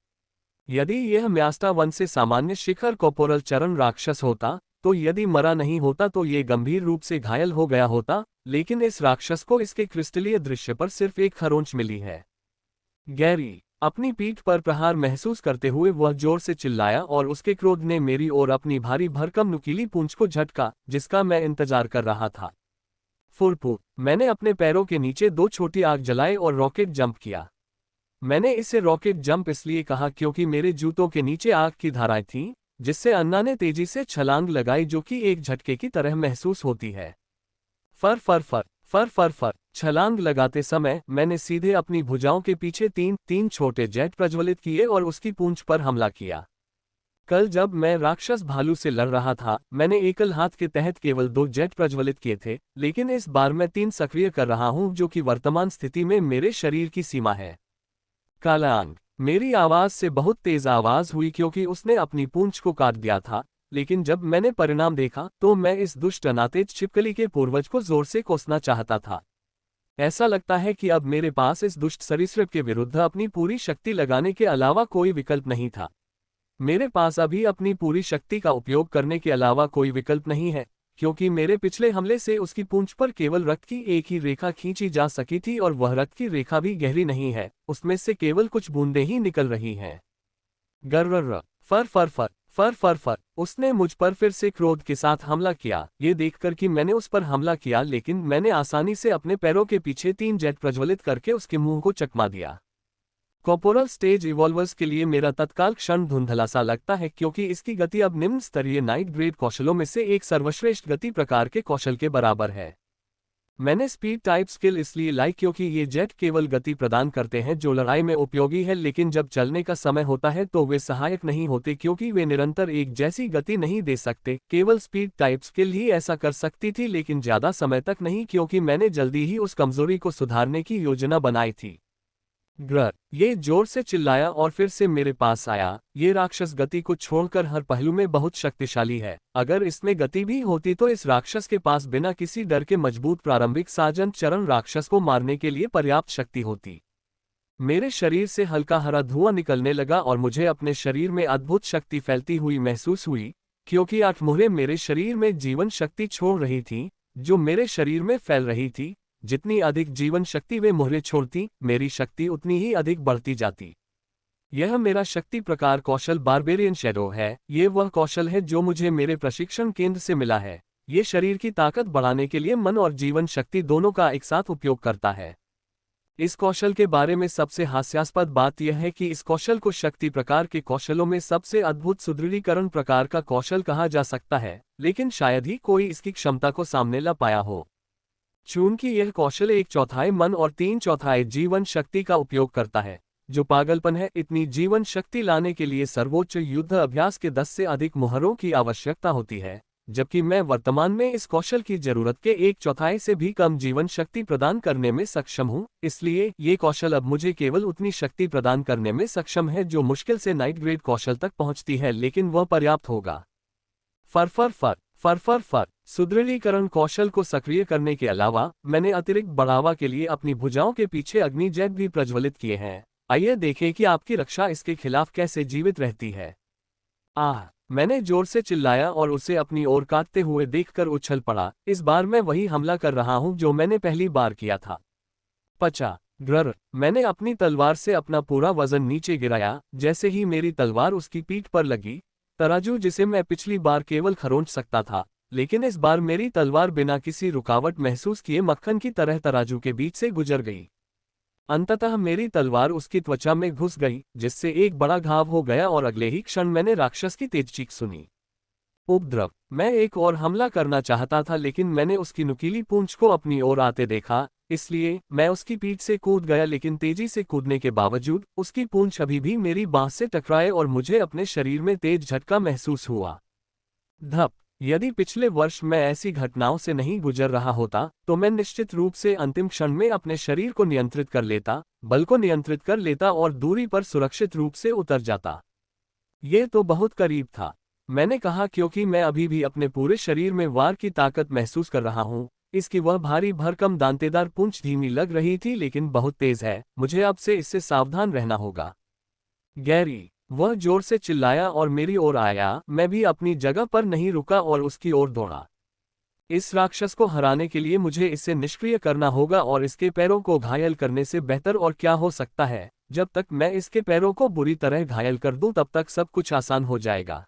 यदि यह म्यास्टा 1 से सामान्य शिखर कॉर्पोरल चरण राक्षस होता तो यदि मरा नहीं होता तो ये गंभीर रूप से घायल हो गया होता, लेकिन इस राक्षस को इसके क्रिस्टलीय दृश्य पर सिर्फ एक खरोंच मिली है। गैरी, अपनी पीठ पर प्रहार महसूस करते हुए वह जोर से चिल्लाया और उसके क्रोध ने मेरी ओर अपनी भारी भरकम नुकीली पूंछ को झटका, जिसका मैं इंतजार कर रहा था। फुरफू, मैंने अपने पैरों के नीचे 2 छोटी आग जलाई और रॉकेट जंप किया। मैंने इसे रॉकेट जंप इसलिए कहा क्योंकि मेरे जूतों के नीचे आग की धाराएं थीं, जिससे अन्ना ने तेजी से छलांग लगाई जो कि एक झटके की तरह महसूस होती है। फर फर फर फर फर फर छलांग लगाते समय मैंने सीधे अपनी भुजाओं के पीछे तीन छोटे जेट प्रज्वलित किए और उसकी पूंछ पर हमला किया। कल जब मैं राक्षस भालू से लड़ रहा था, मैंने एकल हाथ के तहत केवल 2 जेट प्रज्वलित किए थे, लेकिन इस बार मैं 3 सक्रिय कर रहा हूं, जो कि वर्तमान स्थिति में मेरे शरीर की सीमा है। कालांग, मेरी आवाज से बहुत तेज आवाज हुई क्योंकि उसने अपनी पूंछ को काट दिया था, लेकिन जब मैंने परिणाम देखा तो मैं इस दुष्ट अनातेज छिपकली के पूर्वज को जोर से कोसना चाहता था। ऐसा लगता है कि अब मेरे पास इस दुष्ट सरीसृप के विरुद्ध अपनी पूरी शक्ति लगाने के अलावा कोई विकल्प नहीं था। मेरे पास अभी अपनी पूरी शक्ति का उपयोग करने के अलावा कोई विकल्प नहीं है, क्योंकि मेरे पिछले हमले से उसकी पूंछ पर केवल रक्त की एक ही रेखा खींची जा सकी थी और वह रक्त की रेखा भी गहरी नहीं है, उसमें से केवल कुछ बूंदें ही निकल रही हैं। गर्र फर फर फर फर फर फर। उसने मुझ पर फिर से क्रोध के साथ हमला किया। ये देखकर कि मैंने उस पर हमला किया, लेकिन मैंने आसानी से अपने पैरों के पीछे 3 जेट प्रज्वलित करके उसके मुंह को चकमा दिया। कॉर्पोरल स्टेज इवॉल्वर्स के लिए मेरा तत्काल क्षण धुंधला सा लगता है, क्योंकि इसकी गति अब निम्न स्तरीय नाइट ग्रेड कौशलों में से एक सर्वश्रेष्ठ गति प्रकार के कौशल के बराबर है। मैंने स्पीड टाइप स्किल इसलिए लाई क्योंकि ये जेट केवल गति प्रदान करते हैं जो लड़ाई में उपयोगी है, लेकिन जब चलने का समय होता है तो वे सहायक नहीं होते, क्योंकि वे निरंतर एक जैसी गति नहीं दे सकते। केवल स्पीड टाइप स्किल ही ऐसा कर सकती थी, लेकिन ज्यादा समय तक नहीं, क्योंकि मैंने जल्दी ही उस कमजोरी को सुधारने की योजना बनाई थी। ग्रर, ये जोर से चिल्लाया और फिर से मेरे पास आया। ये राक्षस गति को छोड़कर हर पहलू में बहुत शक्तिशाली है। अगर इसमें गति भी होती तो इस राक्षस के पास बिना किसी डर के मजबूत प्रारंभिक साजन चरण राक्षस को मारने के लिए पर्याप्त शक्ति होती। मेरे शरीर से हल्का हरा धुआं निकलने लगा और मुझे अपने शरीर में अद्भुत शक्ति फैलती हुई महसूस हुई, क्योंकि 8 मुहरें मेरे शरीर में जीवन शक्ति छोड़ रही थी, जो मेरे शरीर में फैल रही थी। जितनी अधिक जीवन शक्ति वे मोहरें छोड़ती, मेरी शक्ति उतनी ही अधिक बढ़ती जाती। यह मेरा शक्ति प्रकार कौशल बारबेरियन शैडो है। ये वह कौशल है जो मुझे मेरे प्रशिक्षण केंद्र से मिला है। ये शरीर की ताकत बढ़ाने के लिए मन और जीवन शक्ति दोनों का एक साथ उपयोग करता है। इस कौशल के बारे में सबसे हास्यास्पद बात यह है कि इस कौशल को शक्ति प्रकार के कौशलों में सबसे अद्भुत सुदृढ़ीकरण प्रकार का कौशल कहा जा सकता है, लेकिन शायद ही कोई इसकी क्षमता को सामने ला पाया हो। चूंकि यह कौशल 1/4 मन और 3/4 जीवन शक्ति का उपयोग करता है, जो पागलपन है। इतनी जीवन शक्ति लाने के लिए सर्वोच्च युद्ध अभ्यास के 10 से अधिक मुहरों की आवश्यकता होती है, जबकि मैं वर्तमान में इस कौशल की जरूरत के 1/4 से भी कम जीवन शक्ति प्रदान करने में सक्षम हूँ। इसलिए ये कौशल अब मुझे केवल उतनी शक्ति प्रदान करने में सक्षम है जो मुश्किल से नाइट ग्रेड कौशल तक पहुँचती है, लेकिन वह पर्याप्त होगा। फर फर फर फर फर फर। सुदृढ़ीकरण कौशल को सक्रिय करने के अलावा मैंने अतिरिक्त बढ़ावा के लिए अपनी भुजाओं के पीछे अग्नि जेट भी प्रज्वलित किए हैं। आइए देखें कि आपकी रक्षा इसके खिलाफ कैसे जीवित रहती है। आह! मैंने जोर से चिल्लाया और उसे अपनी ओर काटते हुए देखकर उछल पड़ा। इस बार मैं वही हमला कर रहा हूं जो मैंने पहली बार किया था। पचा ग्रर। मैंने अपनी तलवार से अपना पूरा वजन नीचे गिराया। जैसे ही मेरी तलवार उसकी पीठ पर लगी, तराजू जिसे मैं पिछली बार केवल खरोंच सकता था, लेकिन इस बार मेरी तलवार बिना किसी रुकावट महसूस किए मक्खन की तरह तराजू के बीच से गुजर गई। अंततः मेरी तलवार उसकी त्वचा में घुस गई, जिससे एक बड़ा घाव हो गया और अगले ही क्षण मैंने राक्षस की तेज चीख सुनी। उपद्रव। मैं एक और हमला करना चाहता था, लेकिन मैंने उसकी नुकीली पूंछ को अपनी ओर आते देखा, इसलिए मैं उसकी पीठ से कूद गया। लेकिन तेजी से कूदने के बावजूद उसकी पूंछ अभी भी मेरी बांह से टकराए और मुझे अपने शरीर में तेज झटका महसूस हुआ। धप। यदि पिछले वर्ष मैं ऐसी घटनाओं से नहीं गुजर रहा होता, तो मैं निश्चित रूप से अंतिम क्षण में अपने शरीर को नियंत्रित कर लेता, बल को नियंत्रित कर लेता और दूरी पर सुरक्षित रूप से उतर जाता। ये तो बहुत करीब था, मैंने कहा, क्योंकि मैं अभी भी अपने पूरे शरीर में वार की ताकत महसूस कर रहा हूँ। इसकी वह भारी भरकम दांतेदार पूंछ धीमी लग रही थी, लेकिन बहुत तेज है। मुझे अब से इससे सावधान रहना होगा। गैरी। वह जोर से चिल्लाया और मेरी ओर आया। मैं भी अपनी जगह पर नहीं रुका और उसकी ओर दौड़ा। इस राक्षस को हराने के लिए मुझे इसे निष्क्रिय करना होगा, और इसके पैरों को घायल करने से बेहतर और क्या हो सकता है। जब तक मैं इसके पैरों को बुरी तरह घायल कर दूं, तब तक सब कुछ आसान हो जाएगा।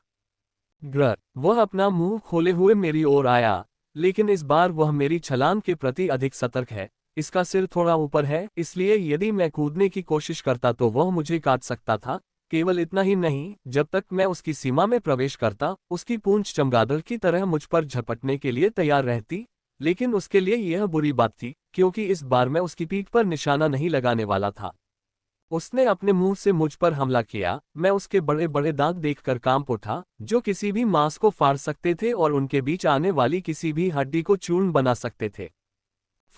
ग्रर। वह अपना मुंह खोले हुए मेरी ओर आया, लेकिन इस बार वह मेरी छलांग के प्रति अधिक सतर्क है। इसका सिर थोड़ा ऊपर है, इसलिए यदि मैं कूदने की कोशिश करता तो वह मुझे काट सकता था। केवल इतना ही नहीं, जब तक मैं उसकी सीमा में प्रवेश करता, उसकी पूंछ चमगादड़ की तरह मुझ पर झपटने के लिए तैयार रहती। लेकिन उसके लिए यह बुरी बात थी, क्योंकि इस बार मैं उसकी पीठ पर निशाना नहीं लगाने वाला था। उसने अपने मुंह से मुझ पर हमला किया। मैं उसके बड़े बड़े दांत देखकर कांप उठा, जो किसी भी मांस को फाड़ सकते थे और उनके बीच आने वाली किसी भी हड्डी को चूर्ण बना सकते थे।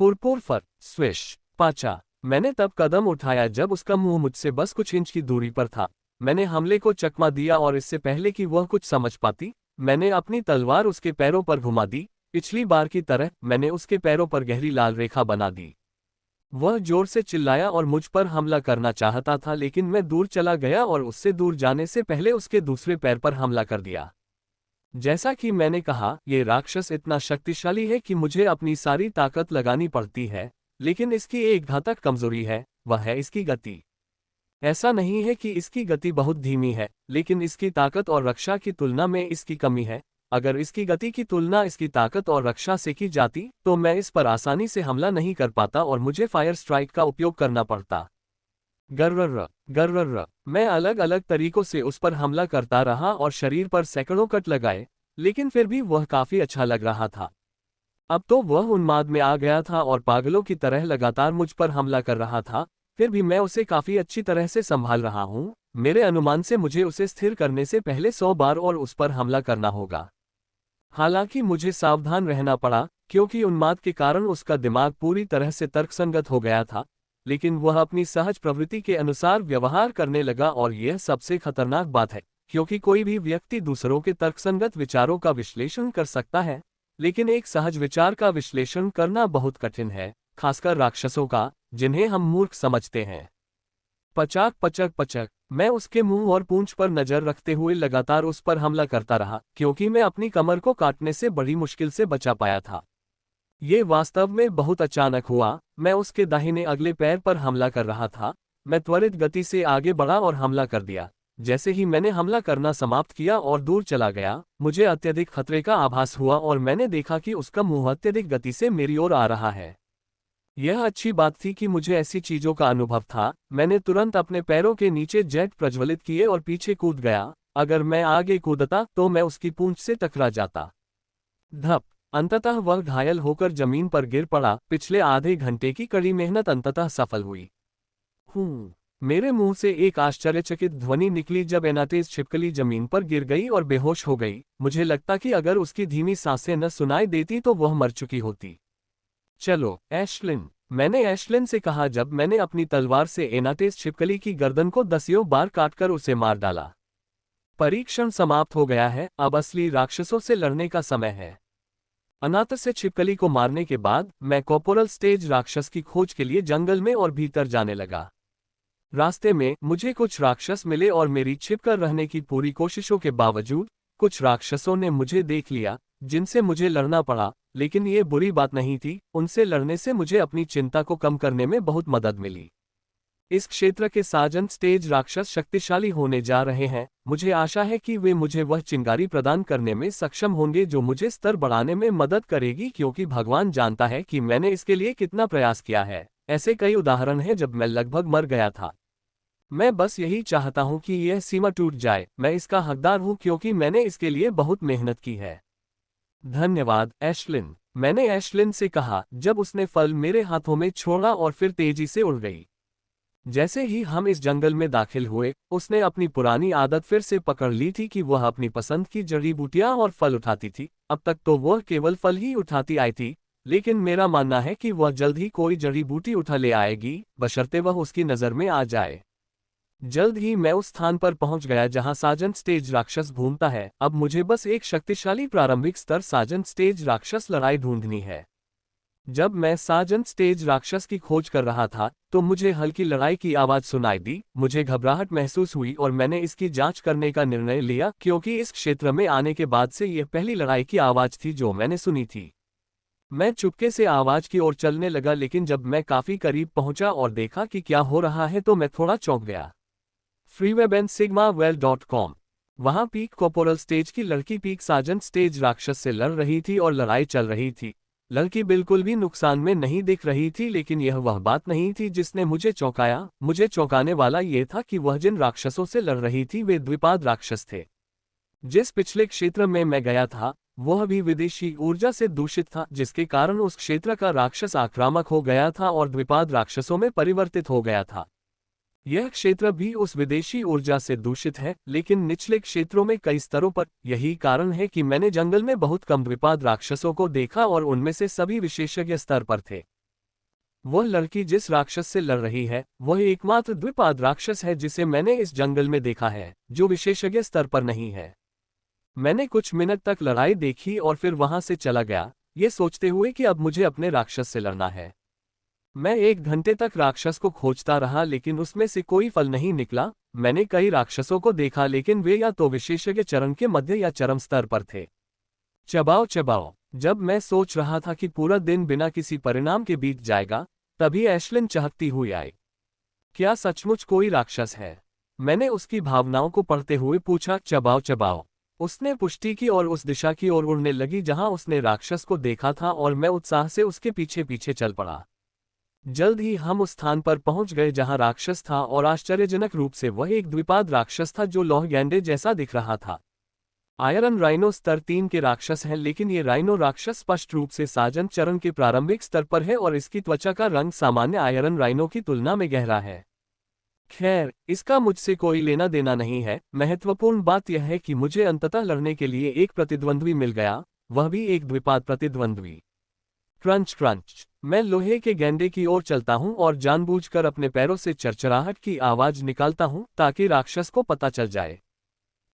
फुरपुर फर। स्विश। पाचा। मैंने तब कदम उठाया जब उसका मुंह मुझसे बस कुछ इंच की दूरी पर था। मैंने हमले को चकमा दिया और इससे पहले कि वह कुछ समझ पाती, मैंने अपनी तलवार उसके पैरों पर घुमा दी। पिछली बार की तरह मैंने उसके पैरों पर गहरी लाल रेखा बना दी। वह जोर से चिल्लाया और मुझ पर हमला करना चाहता था, लेकिन मैं दूर चला गया और उससे दूर जाने से पहले उसके दूसरे पैर पर हमला कर दिया। जैसा कि मैंने कहा, ये राक्षस इतना शक्तिशाली है कि मुझे अपनी सारी ताकत लगानी पड़ती है, लेकिन इसकी एक घातक कमजोरी है, वह है इसकी गति। ऐसा नहीं है कि इसकी गति बहुत धीमी है, लेकिन इसकी ताकत और रक्षा की तुलना में इसकी कमी है। अगर इसकी गति की तुलना इसकी ताकत और रक्षा से की जाती तो मैं इस पर आसानी से हमला नहीं कर पाता और मुझे फायर स्ट्राइक का उपयोग करना पड़ता। गर्र गर्र मैं अलग अलग तरीकों से उस पर हमला करता रहा और शरीर पर सैकड़ों कट लगाए, लेकिन फिर भी वह काफी अच्छा लग रहा था। अब तो वह उन्माद में आ गया था और पागलों की तरह लगातार मुझ पर हमला कर रहा था। फिर भी मैं उसे काफी अच्छी तरह से संभाल रहा हूँ। मेरे अनुमान से मुझे उसे स्थिर करने से पहले 100 बार और उस पर हमला करना होगा। हालांकि मुझे सावधान रहना पड़ा, क्योंकि उन्माद के कारण उसका दिमाग पूरी तरह से तर्कसंगत हो गया था, लेकिन वह अपनी सहज प्रवृत्ति के अनुसार व्यवहार करने लगा। और यह सबसे खतरनाक बात है, क्योंकि कोई भी व्यक्ति दूसरों के तर्कसंगत विचारों का विश्लेषण कर सकता है, लेकिन एक सहज विचार का विश्लेषण करना बहुत कठिन है, खासकर राक्षसों का, जिन्हें हम मूर्ख समझते हैं। पचाक पचक पचक मैं उसके मुंह और पूंछ पर नजर रखते हुए लगातार उस पर हमला करता रहा, क्योंकि मैं अपनी कमर को काटने से बड़ी मुश्किल से बचा पाया था। ये वास्तव में बहुत अचानक हुआ। मैं उसके दाहिने अगले पैर पर हमला कर रहा था। मैं त्वरित गति से आगे बढ़ा और हमला कर दिया। जैसे ही मैंने हमला करना समाप्त किया और दूर चला गया, मुझे अत्यधिक खतरे का आभास हुआ और मैंने देखा कि उसका मुंह अत्यधिक गति से मेरी ओर आ रहा है। यह अच्छी बात थी कि मुझे ऐसी चीजों का अनुभव था। मैंने तुरंत अपने पैरों के नीचे जेट प्रज्वलित किए और पीछे कूद गया। अगर मैं आगे कूदता तो मैं उसकी पूंछ से टकरा जाता। धप! अंततः वह घायल होकर जमीन पर गिर पड़ा। पिछले आधे घंटे की कड़ी मेहनत अंततः सफल हुई। मेरे मुंह से एक आश्चर्यचकित ध्वनि निकली जब एनाटेस छिपकली जमीन पर गिर गई और बेहोश हो गई। मुझे लगता कि अगर उसकी धीमी सांसें न सुनाई देती तो वह मर चुकी होती। चलो एशलिन, मैंने एशलिन से कहा जब मैंने अपनी तलवार से एनाटेस छिपकली की गर्दन को दसियों बार काटकर उसे मार डाला। परीक्षण समाप्त हो गया है, अब असली राक्षसों से लड़ने का समय है। अनाथ से छिपकली को मारने के बाद मैं कॉर्पोरल स्टेज राक्षस की खोज के लिए जंगल में और भीतर जाने लगा। रास्ते में मुझे कुछ राक्षस मिले और मेरी छिपकर रहने की पूरी कोशिशों के बावजूद कुछ राक्षसों ने मुझे देख लिया, जिनसे मुझे लड़ना पड़ा। लेकिन ये बुरी बात नहीं थी, उनसे लड़ने से मुझे अपनी चिंता को कम करने में बहुत मदद मिली। इस क्षेत्र के साजन स्टेज राक्षस शक्तिशाली होने जा रहे हैं। मुझे आशा है कि वे मुझे वह चिंगारी प्रदान करने में सक्षम होंगे जो मुझे स्तर बढ़ाने में मदद करेगी, क्योंकि भगवान जानता है कि मैंने इसके लिए कितना प्रयास किया है। ऐसे कई उदाहरण हैं जब मैं लगभग मर गया था। मैं बस यही चाहता हूं कि यह सीमा टूट जाए। मैं इसका हकदार हूं क्योंकि मैंने इसके लिए बहुत मेहनत की है। धन्यवाद एशलिन, मैंने एशलिन से कहा जब उसने फल मेरे हाथों में छोड़ा और फिर तेजी से उड़ गई। जैसे ही हम इस जंगल में दाखिल हुए, उसने अपनी पुरानी आदत फिर से पकड़ ली थी कि वह अपनी पसंद की जड़ी बूटियां और फल उठाती थी। अब तक तो वह केवल फल ही उठाती आई थी, लेकिन मेरा मानना है कि वह जल्द ही कोई जड़ी बूटी उठा ले आएगी, बशर्ते वह उसकी नज़र में आ जाए। जल्द ही मैं उस स्थान पर पहुंच गया जहां साजन स्टेज राक्षस घूमता है। अब मुझे बस एक शक्तिशाली प्रारंभिक स्तर साजन स्टेज राक्षस लड़ाई ढूंढनी है। जब मैं साजन स्टेज राक्षस की खोज कर रहा था तो मुझे हल्की लड़ाई की आवाज सुनाई दी। मुझे घबराहट महसूस हुई और मैंने इसकी जांच करने का निर्णय लिया, क्योंकि इस क्षेत्र में आने के बाद से यह पहली लड़ाई की आवाज थी जो मैंने सुनी थी। मैं चुपके से आवाज की ओर चलने लगा, लेकिन जब मैं काफी करीब पहुंचा और देखा कि क्या हो रहा है तो मैं थोड़ा चौंक गया। freewebandsigmawell.com। वहां पीक कॉर्पोरल स्टेज की लड़की पीक साजन स्टेज राक्षस से लड़ रही थी और लड़ाई चल रही थी। लड़की बिल्कुल भी नुकसान में नहीं दिख रही थी, लेकिन यह वह बात नहीं थी जिसने मुझे चौंकाया। मुझे चौंकाने वाला यह था कि वह जिन राक्षसों से लड़ रही थी वे द्विपाद राक्षस थे। जिस पिछले क्षेत्र में मैं गया था वह भी विदेशी ऊर्जा से दूषित था, जिसके कारण उस क्षेत्र का राक्षस आक्रामक हो गया था और द्विपाद राक्षसों में परिवर्तित हो गया था। यह क्षेत्र भी उस विदेशी ऊर्जा से दूषित है, लेकिन निचले क्षेत्रों में कई स्तरों पर। यही कारण है कि मैंने जंगल में बहुत कम द्विपाद राक्षसों को देखा और उनमें से सभी विशेषज्ञ स्तर पर थे। वह लड़की जिस राक्षस से लड़ रही है वह एकमात्र द्विपाद राक्षस है जिसे मैंने इस जंगल में देखा है जो विशेषज्ञ स्तर पर नहीं है। मैंने कुछ मिनट तक लड़ाई देखी और फिर वहां से चला गया, ये सोचते हुए कि अब मुझे अपने राक्षस से लड़ना है। मैं 1 घंटे तक राक्षस को खोजता रहा, लेकिन उसमें से कोई फल नहीं निकला। मैंने कई राक्षसों को देखा, लेकिन वे या तो विशेषज्ञ चरण के मध्य या चरम स्तर पर थे। चबाओ चबाओ। जब मैं सोच रहा था कि पूरा दिन बिना किसी परिणाम के बीत जाएगा, तभी एशलिन चहकती हुई आई। क्या सचमुच कोई राक्षस है? मैंने उसकी भावनाओं को पढ़ते हुए पूछा। चबाओ चबाओ। उसने पुष्टि की और उस दिशा की ओर उड़ने लगी जहां उसने राक्षस को देखा था और मैं उत्साह से उसके पीछे पीछे चल पड़ा। जल्द ही हम उस स्थान पर पहुंच गए जहां राक्षस था और आश्चर्यजनक रूप से वह एक द्विपाद राक्षस था जो लौह गैंडे जैसा दिख रहा था। आयरन राइनो स्तर 3 के राक्षस हैं, लेकिन ये राइनो राक्षस स्पष्ट रूप से साजन चरण के प्रारंभिक स्तर पर है और इसकी त्वचा का रंग सामान्य आयरन राइनो की तुलना में गहरा है। खैर, इसका मुझसे कोई लेना देना नहीं है। महत्वपूर्ण बात यह है कि मुझे अंततः लड़ने के लिए एक प्रतिद्वंद्वी मिल गया, वह भी एक द्विपाद प्रतिद्वंद्वी। Crunch crunch. मैं लोहे के गेंडे की ओर चलता हूं और जानबूझकर अपने पैरों से चरचराहट की आवाज निकालता हूं ताकि राक्षस को पता चल जाए।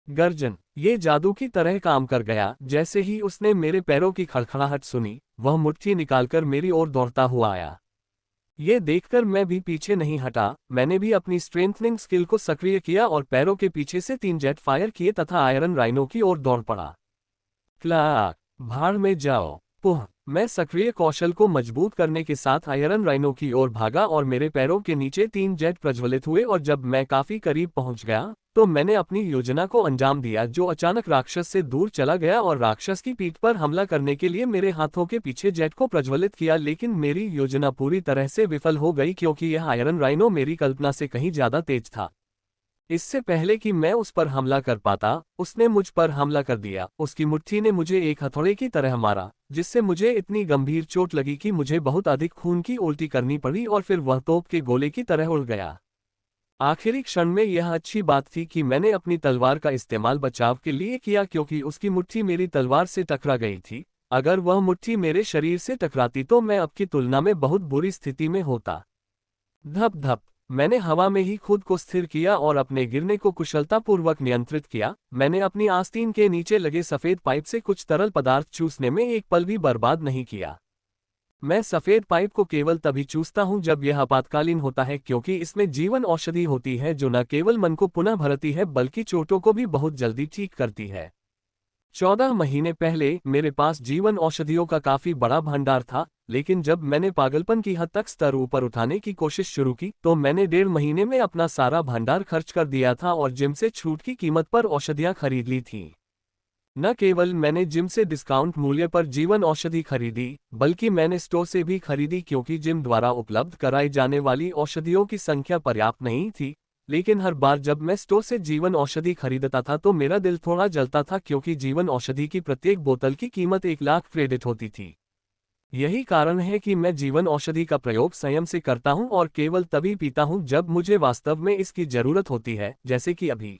गर्जन। ये जादू की तरह काम कर गया। जैसे ही उसने मेरे पैरों की खड़खड़ाहट सुनी, वह मुट्ठी निकालकर मेरी ओर दौड़ता हुआ आया। ये देखकर मैं भी पीछे नहीं हटा। मैंने भी अपनी स्ट्रेंथनिंग स्किल को सक्रिय किया और पैरों के पीछे से 3 जेट फायर किए तथा आयरन राइनो की ओर दौड़ पड़ा। क्लाक। भाड़ में जाओ। पुह। मैं सक्रिय कौशल को मजबूत करने के साथ आयरन राइनो की ओर भागा और मेरे पैरों के नीचे 3 जेट प्रज्वलित हुए और जब मैं काफी करीब पहुंच गया तो मैंने अपनी योजना को अंजाम दिया, जो अचानक राक्षस से दूर चला गया और राक्षस की पीठ पर हमला करने के लिए मेरे हाथों के पीछे जेट को प्रज्वलित किया। लेकिन मेरी योजना पूरी तरह से विफल हो गई क्योंकि यह आयरन राइनो मेरी कल्पना से कहीं ज्यादा तेज था। इससे पहले कि मैं उस पर हमला कर पाता, उसने मुझ पर हमला कर दिया। उसकी मुट्ठी ने मुझे एक हथौड़े की तरह मारा, जिससे मुझे इतनी गंभीर चोट लगी कि मुझे बहुत अधिक खून की उल्टी करनी पड़ी और फिर वह तोप के गोले की तरह उड़ गया। आखिरी क्षण में यह अच्छी बात थी कि मैंने अपनी तलवार का इस्तेमाल बचाव के लिए किया क्योंकि उसकी मुट्ठी मेरी तलवार से टकरा गई थी। अगर वह मुट्ठी मेरे शरीर से टकराती तो मैं अब की तुलना में बहुत बुरी स्थिति में होता। धप धप। मैंने हवा में ही खुद को स्थिर किया और अपने गिरने को कुशलतापूर्वक नियंत्रित किया। मैंने अपनी आस्तीन के नीचे लगे सफेद पाइप से कुछ तरल पदार्थ चूसने में एक पल भी बर्बाद नहीं किया। मैं सफेद पाइप को केवल तभी चूसता हूं जब यह आपातकालीन होता है, क्योंकि इसमें जीवन औषधि होती है जो न केवल मन को पुनः भरती है बल्कि चोटों को भी बहुत जल्दी ठीक करती है। 14 महीने पहले मेरे पास जीवन औषधियों का काफी बड़ा भंडार था, लेकिन जब मैंने पागलपन की हद तक स्तर ऊपर उठाने की कोशिश शुरू की तो मैंने 1.5 महीने में अपना सारा भंडार खर्च कर दिया था और जिम से छूट की कीमत पर औषधियां खरीद ली थीं। न केवल मैंने जिम से डिस्काउंट मूल्य पर जीवन औषधि खरीदी, बल्कि मैंने स्टोर से भी खरीदी क्योंकि जिम द्वारा उपलब्ध कराई जाने वाली औषधियों की संख्या पर्याप्त नहीं थी। लेकिन हर बार जब मैं स्टोर से जीवन औषधि खरीदता था तो मेरा दिल थोड़ा जलता था क्योंकि जीवन औषधि की प्रत्येक बोतल की कीमत 1 लाख क्रेडिट होती थी। यही कारण है कि मैं जीवन औषधि का प्रयोग संयम से करता हूं और केवल तभी पीता हूं जब मुझे वास्तव में इसकी जरूरत होती है, जैसे कि अभी।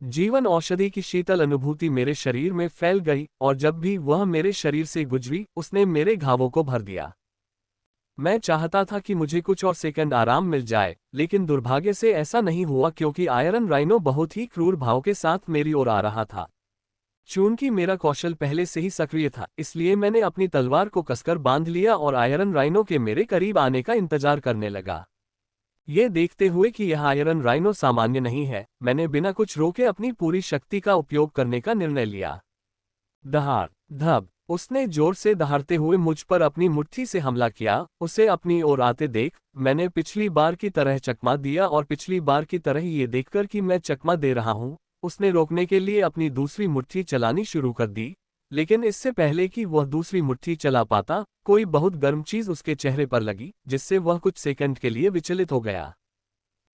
जीवन औषधि की शीतल अनुभूति मेरे शरीर में फैल गई और जब भी वह मेरे शरीर से गुजरी उसने मेरे घावों को भर दिया। मैं चाहता था कि मुझे कुछ और सेकंड आराम मिल जाए, लेकिन दुर्भाग्य से ऐसा नहीं हुआ क्योंकि आयरन राइनो बहुत ही क्रूर भाव के साथ मेरी ओर आ रहा था। चूंकि मेरा कौशल पहले से ही सक्रिय था, इसलिए मैंने अपनी तलवार को कसकर बांध लिया और आयरन राइनो के मेरे करीब आने का इंतजार करने लगा। ये देखते हुए कि यह आयरन राइनो सामान्य नहीं है, मैंने बिना कुछ रोके अपनी पूरी शक्ति का उपयोग करने का निर्णय लिया। दहाड़। धब। उसने जोर से दहाड़ते हुए मुझ पर अपनी मुट्ठी से हमला किया। उसे अपनी ओर आते देख मैंने पिछली बार की तरह चकमा दिया और पिछली बार की तरह ये देखकर कि मैं चकमा दे रहा हूं, उसने रोकने के लिए अपनी दूसरी मुट्ठी चलानी शुरू कर दी। लेकिन इससे पहले कि वह दूसरी मुट्ठी चला पाता, कोई बहुत गर्म चीज उसके चेहरे पर लगी, जिससे वह कुछ सेकंड के लिए विचलित हो गया।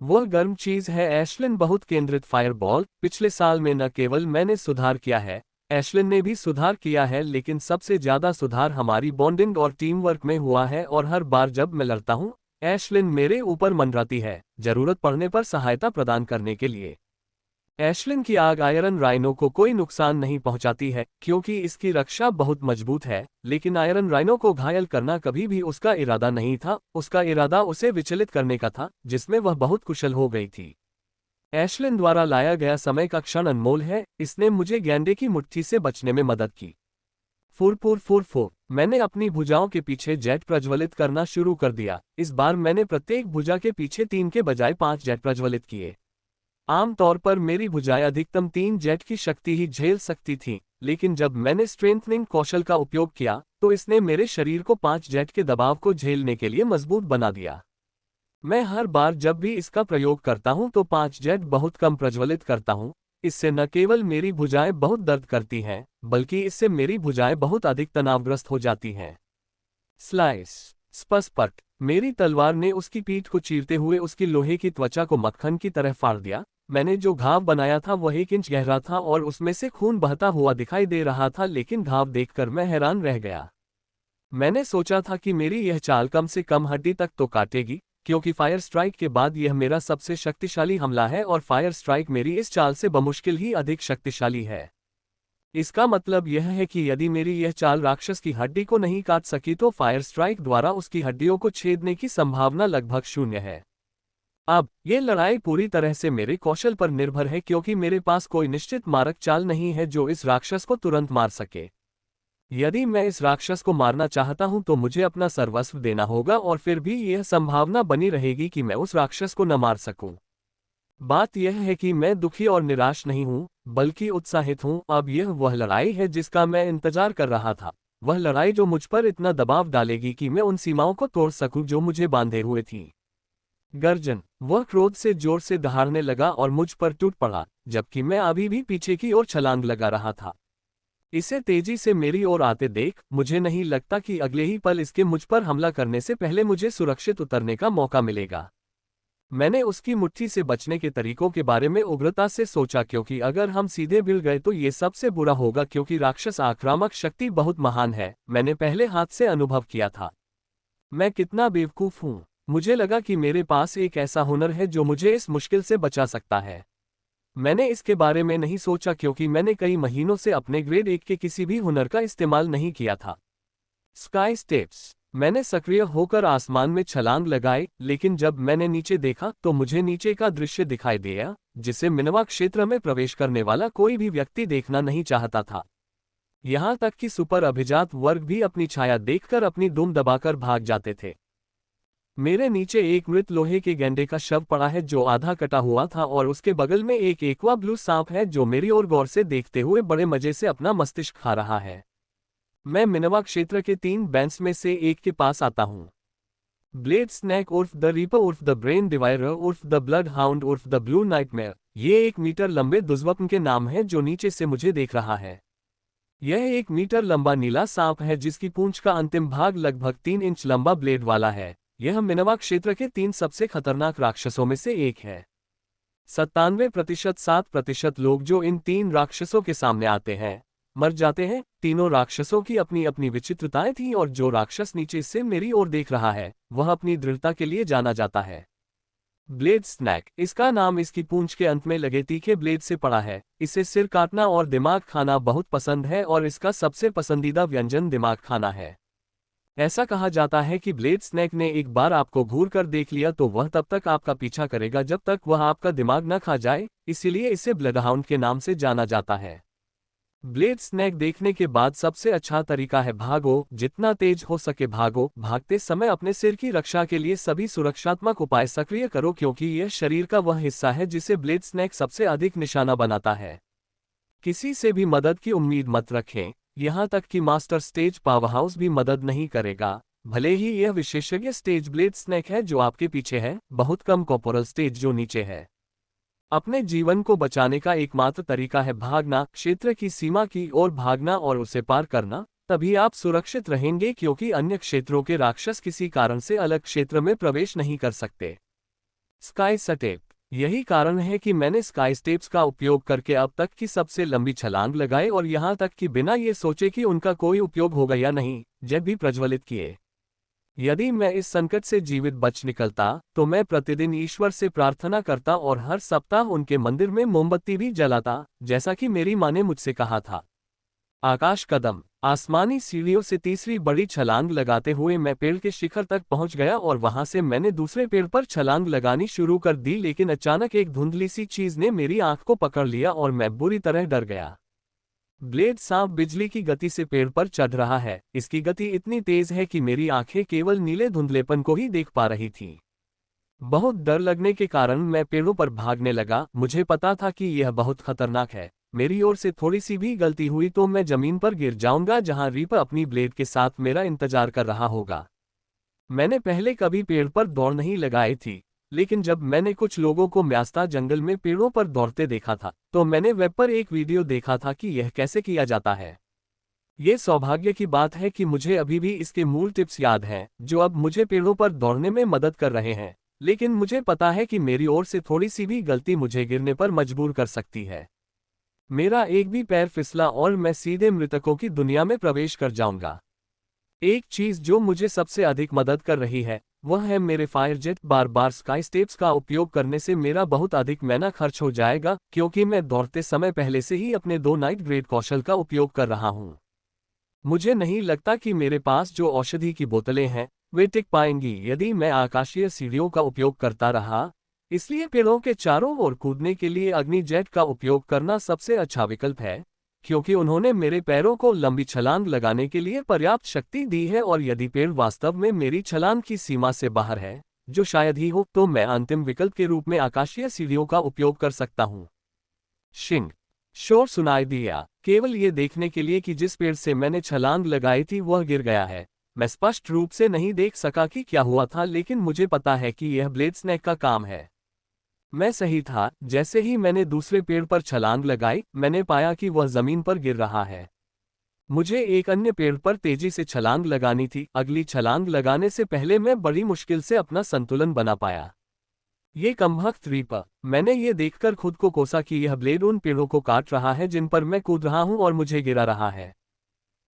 वह गर्म चीज है एशलिन बहुत केंद्रित फायरबॉल। पिछले साल में न केवल मैंने सुधार किया है, एशलिन ने भी सुधार किया है, लेकिन सबसे ज्यादा सुधार हमारी बॉन्डिंग और टीम वर्क में हुआ है और हर बार जब मैं लड़ता हूं, एशलिन मेरे ऊपर मंडराती है, जरूरत पड़ने पर सहायता प्रदान करने के लिए। एशलिन की आग आयरन राइनो को कोई नुकसान नहीं पहुंचाती है क्योंकि इसकी रक्षा बहुत मजबूत है, लेकिन आयरन राइनो को घायल करना कभी भी उसका इरादा नहीं था। उसका इरादा उसे विचलित करने का था, जिसमें वह बहुत कुशल हो गई थी। एशलिन द्वारा लाया गया समय का क्षण अनमोल है, इसने मुझे गेंडे की मुट्ठी से बचने में मदद की। Furfur furfur. मैंने अपनी भुजाओं के पीछे जेट प्रज्वलित करना शुरू कर दिया। इस बार मैंने प्रत्येक भुजा के पीछे 3 के बजाय 5 जेट प्रज्वलित किए। आमतौर पर मेरी भुजाएं अधिकतम 3 जेट की शक्ति ही झेल सकती थीं, लेकिन जब मैंने स्ट्रेंथनिंग कौशल का उपयोग किया तो इसने मेरे शरीर को 5 जेट के दबाव को झेलने के लिए मजबूत बना दिया। मैं हर बार जब भी इसका प्रयोग करता हूं तो 5 जेट बहुत कम प्रज्वलित करता हूं। इससे न केवल मेरी भुजाएं बहुत दर्द करती हैं, बल्कि इससे मेरी भुजाएं बहुत अधिक तनावग्रस्त हो जाती हैं। स्लाइस। स्पष्ट। मेरी तलवार ने उसकी पीठ को चीरते हुए उसकी लोहे की त्वचा को मक्खन की तरह फाड़ दिया। मैंने जो घाव बनाया था वह 1 इंच गहरा था और उसमें से खून बहता हुआ दिखाई दे रहा था, लेकिन घाव देखकर मैं हैरान रह गया। मैंने सोचा था कि मेरी यह चाल कम से कम हड्डी तक तो काटेगी, क्योंकि फायर स्ट्राइक के बाद यह मेरा सबसे शक्तिशाली हमला है और फायर स्ट्राइक मेरी इस चाल से बमुश्किल ही अधिक शक्तिशाली है। इसका मतलब यह है कि यदि मेरी यह चाल राक्षस की हड्डी को नहीं काट सकी तो फायर स्ट्राइक द्वारा उसकी हड्डियों को छेदने की संभावना लगभग शून्य है। अब यह लड़ाई पूरी तरह से मेरे कौशल पर निर्भर है, क्योंकि मेरे पास कोई निश्चित मारक चाल नहीं है जो इस राक्षस को तुरंत मार सके। यदि मैं इस राक्षस को मारना चाहता हूं तो मुझे अपना सर्वस्व देना होगा और फिर भी यह संभावना बनी रहेगी कि मैं उस राक्षस को न मार सकूं। बात यह है कि मैं दुखी और निराश नहीं हूं, बल्कि उत्साहित हूं। अब यह वह लड़ाई है जिसका मैं इंतजार कर रहा था, वह लड़ाई जो मुझ पर इतना दबाव डालेगी कि मैं उन सीमाओं को तोड़ सकूं जो मुझे बांधे हुए थी। गर्जन। वह क्रोध से जोर से दहाड़ने लगा और मुझ पर टूट पड़ा, जबकि मैं अभी भी पीछे की ओर छलांग लगा रहा था। इसे तेजी से मेरी ओर आते देख मुझे नहीं लगता कि अगले ही पल इसके मुझ पर हमला करने से पहले मुझे सुरक्षित उतरने का मौका मिलेगा। मैंने उसकी मुट्ठी से बचने के तरीकों के बारे में उग्रता से सोचा, क्योंकि अगर हम सीधे भिड़ गए तो ये सबसे बुरा होगा, क्योंकि राक्षस आक्रामक शक्ति बहुत महान है। मैंने पहले हाथ से अनुभव किया था। मैं कितना बेवकूफ हूं। मुझे लगा कि मेरे पास एक ऐसा हुनर है जो मुझे इस मुश्किल से बचा सकता है। मैंने इसके बारे में नहीं सोचा, क्योंकि मैंने कई महीनों से अपने ग्रेड 1 के किसी भी हुनर का इस्तेमाल नहीं किया था। Sky steps. मैंने सक्रिय होकर आसमान में छलांग लगाई, लेकिन जब मैंने नीचे देखा तो मुझे नीचे का दृश्य दिखाई दिया, जिसे मिनवा क्षेत्र में प्रवेश करने वाला कोई भी व्यक्ति देखना नहीं चाहता था। यहां तक कि सुपर अभिजात वर्ग भी अपनी छाया देखकर अपनी दुम दबाकर भाग जाते थे। मेरे नीचे एक मृत लोहे के गैंडे का शव पड़ा है जो आधा कटा हुआ था, और उसके बगल में एक एक्वा ब्लू सांप है जो मेरी ओर गौर से देखते हुए बड़े मजे से अपना मस्तिष्क खा रहा है। मैं मिनवा क्षेत्र के 3 बैंड्स में से एक के पास आता हूँ। ब्लेड स्नैक उर्फ द रीपर उर्फ द ब्रेन डिवाइडर उर्फ द ब्लड हाउंड उर्फ द ब्लू नाइटमेयर, ये 1 मीटर लंबे दुष्वप्न के नाम है जो नीचे से मुझे देख रहा है। यह 1 मीटर लंबा नीला सांप है जिसकी पूंछ का अंतिम भाग लगभग 3 इंच लंबा ब्लेड वाला है। यह मिनवा क्षेत्र के 3 सबसे खतरनाक राक्षसों में से एक है। 97% 7% लोग जो इन 3 राक्षसों के सामने आते हैं मर जाते हैं। तीनों राक्षसों की अपनी अपनी विचित्रताएं थीं, और जो राक्षस नीचे से मेरी ओर देख रहा है वह अपनी दृढ़ता के लिए जाना जाता है। ब्लेड स्नैक, इसका नाम इसकी पूंछ के अंत में लगे तीखे ब्लेड से पड़ा है। इसे सिर काटना और दिमाग खाना बहुत पसंद है, और इसका सबसे पसंदीदा व्यंजन दिमाग खाना है। ऐसा कहा जाता है कि ब्लेड स्नैक ने एक बार आपको घूर कर देख लिया तो वह तब तक आपका पीछा करेगा जब तक वह आपका दिमाग न खा जाए, इसीलिए इसे ब्लडहाउंड के नाम से जाना जाता है। ब्लेड स्नैक देखने के बाद सबसे अच्छा तरीका है भागो, जितना तेज हो सके भागो। भागते समय अपने सिर की रक्षा के लिए सभी सुरक्षात्मक उपाय सक्रिय करो, क्योंकि यह शरीर का वह हिस्सा है जिसे ब्लेड स्नैक सबसे अधिक निशाना बनाता है। किसी से भी मदद की उम्मीद मत रखें, यहां तक कि मास्टर स्टेज पावरहाउस भी मदद नहीं करेगा। भले ही यह विशेषज्ञ स्टेज ब्लेड स्नैक है जो आपके पीछे है, बहुत कम कॉर्पोरल स्टेज जो नीचे है। अपने जीवन को बचाने का एकमात्र तरीका है भागना, क्षेत्र की सीमा की ओर भागना और उसे पार करना। तभी आप सुरक्षित रहेंगे, क्योंकि अन्य क्षेत्रों के राक्षस किसी कारण से अलग क्षेत्र में प्रवेश नहीं कर सकते। Sky step. यही कारण है कि मैंने स्काई स्टेप्स का उपयोग करके अब तक की सबसे लंबी छलांग लगाई, और यहां तक कि बिना ये सोचे कि उनका कोई उपयोग होगा या नहीं, जेट भी प्रज्वलित किए। यदि मैं इस संकट से जीवित बच निकलता तो मैं प्रतिदिन ईश्वर से प्रार्थना करता और हर सप्ताह उनके मंदिर में मोमबत्ती भी जलाता, जैसा कि मेरी माँ ने मुझसे कहा था। आकाश कदम। आसमानी सीढ़ियों से तीसरी बड़ी छलांग लगाते हुए मैं पेड़ के शिखर तक पहुंच गया, और वहां से मैंने दूसरे पेड़ पर छलांग लगानी शुरू कर दी, लेकिन अचानक एक धुंधली सी चीज ने मेरी आंख को पकड़ लिया और मैं बुरी तरह डर गया। ब्लेड सांप बिजली की गति से पेड़ पर चढ़ रहा है। इसकी गति इतनी तेज है कि मेरी आंखें केवल नीले धुंधलेपन को ही देख पा रही थीं। बहुत डर लगने के कारण मैं पेड़ों पर भागने लगा। मुझे पता था कि यह बहुत खतरनाक है। मेरी ओर से थोड़ी सी भी गलती हुई तो मैं जमीन पर गिर जाऊंगा, जहां रीपर अपनी ब्लेड के साथ मेरा इंतजार कर रहा होगा। मैंने पहले कभी पेड़ पर दौड़ नहीं लगाई थी, लेकिन जब मैंने कुछ लोगों को म्यास्ता जंगल में पेड़ों पर दौड़ते देखा था, तो मैंने वेब पर एक वीडियो देखा था कि यह कैसे किया जाता है। ये सौभाग्य की बात है कि मुझे अभी भी इसके मूल टिप्स याद हैं, जो अब मुझे पेड़ों पर दौड़ने में मदद कर रहे हैं, लेकिन मुझे पता है कि मेरी ओर से थोड़ी सी भी गलती मुझे गिरने पर मजबूर कर सकती है। मेरा एक भी पैर फिसला और मैं सीधे मृतकों की दुनिया में प्रवेश कर जाऊंगा। एक चीज जो मुझे सबसे अधिक मदद कर रही है, वह है मेरे फायर जेट। बार बार स्काई स्टेप्स का उपयोग करने से मेरा बहुत अधिक मैना खर्च हो जाएगा, क्योंकि मैं दौड़ते समय पहले से ही अपने 2 नाइट ग्रेड कौशल का उपयोग कर रहा हूँ। मुझे नहीं लगता कि मेरे पास जो औषधि की बोतलें हैं, वे टिक पाएंगी यदि मैं आकाशीय सीढ़ियों का उपयोग करता रहा। इसलिए पेड़ों के चारों ओर कूदने के लिए अग्नि जेट का उपयोग करना सबसे अच्छा विकल्प है, क्योंकि उन्होंने मेरे पैरों को लंबी छलांग लगाने के लिए पर्याप्त शक्ति दी है, और यदि पेड़ वास्तव में मेरी छलांग की सीमा से बाहर है, जो शायद ही हो, तो मैं अंतिम विकल्प के रूप में आकाशीय सीढ़ियों का उपयोग कर सकता हूँ। शिंग शोर सुनाई दिया, केवल ये देखने के लिए कि जिस पेड़ से मैंने छलांग लगाई थी वह गिर गया है। मैं स्पष्ट रूप से नहीं देख सका कि क्या हुआ था, लेकिन मुझे पता है कि यह ब्लेड स्नेक का काम है। मैं सही था। जैसे ही मैंने दूसरे पेड़ पर छलांग लगाई, मैंने पाया कि वह जमीन पर गिर रहा है। मुझे एक अन्य पेड़ पर तेजी से छलांग लगानी थी। अगली छलांग लगाने से पहले मैं बड़ी मुश्किल से अपना संतुलन बना पाया। ये कमबख्त रीपर, मैंने ये देखकर खुद को कोसा कि यह ब्लेड उन पेड़ों को काट रहा है जिन पर मैं कूद रहा हूं और मुझे गिरा रहा है।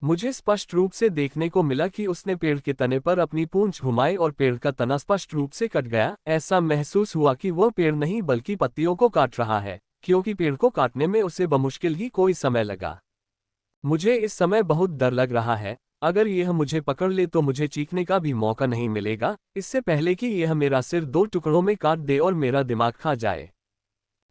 मुझे स्पष्ट रूप से देखने को मिला कि उसने पेड़ के तने पर अपनी पूंछ घुमाई और पेड़ का तना स्पष्ट रूप से कट गया। ऐसा महसूस हुआ कि वह पेड़ नहीं बल्कि पत्तियों को काट रहा है, क्योंकि पेड़ को काटने में उसे बमुश्किल ही कोई समय लगा। मुझे इस समय बहुत डर लग रहा है। अगर यह मुझे पकड़ ले तो मुझे चीखने का भी मौका नहीं मिलेगा, इससे पहले कि यह मेरा सिर 2 टुकड़ों में काट दे और मेरा दिमाग खा जाए।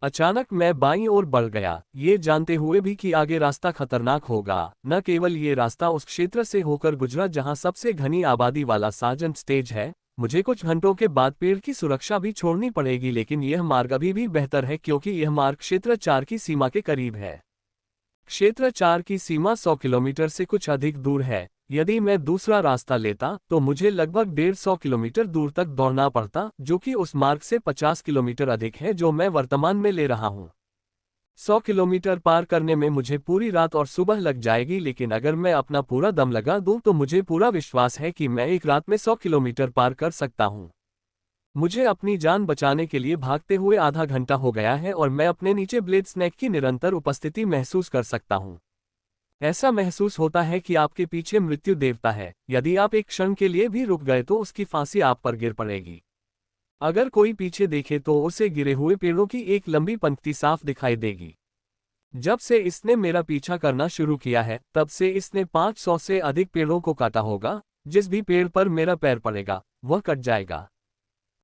अचानक मैं बाईं ओर बढ़ गया, ये जानते हुए भी कि आगे रास्ता खतरनाक होगा। न केवल ये रास्ता उस क्षेत्र से होकर गुजरा जहां सबसे घनी आबादी वाला सार्जेंट स्टेज है, मुझे कुछ घंटों के बाद पेड़ की सुरक्षा भी छोड़नी पड़ेगी, लेकिन यह मार्ग अभी भी बेहतर है क्योंकि यह मार्ग क्षेत्र 4 की सीमा के करीब है। क्षेत्र 4 की सीमा 100 किलोमीटर से कुछ अधिक दूर है। यदि मैं दूसरा रास्ता लेता तो मुझे लगभग 150 किलोमीटर दूर तक दौड़ना पड़ता, जो कि उस मार्ग से 50 किलोमीटर अधिक है जो मैं वर्तमान में ले रहा हूँ। 100 किलोमीटर पार करने में मुझे पूरी रात और सुबह लग जाएगी, लेकिन अगर मैं अपना पूरा दम लगा दूं तो मुझे पूरा विश्वास है कि मैं एक रात में 100 किलोमीटर पार कर सकता हूँ। मुझे अपनी जान बचाने के लिए भागते हुए आधा घंटा हो गया है और मैं अपने नीचे ब्लेड स्नेक की निरंतर उपस्थिति महसूस कर सकता हूँ। ऐसा महसूस होता है कि आपके पीछे मृत्यु देवता है। यदि आप एक क्षण के लिए भी रुक गए तो उसकी फांसी आप पर गिर पड़ेगी। अगर कोई पीछे देखे तो उसे गिरे हुए पेड़ों की एक लंबी पंक्ति साफ दिखाई देगी। जब से इसने मेरा पीछा करना शुरू किया है, तब से इसने 500 से अधिक पेड़ों को काटा होगा। जिस भी पेड़ पर मेरा पैर पड़ेगा, वह कट जाएगा।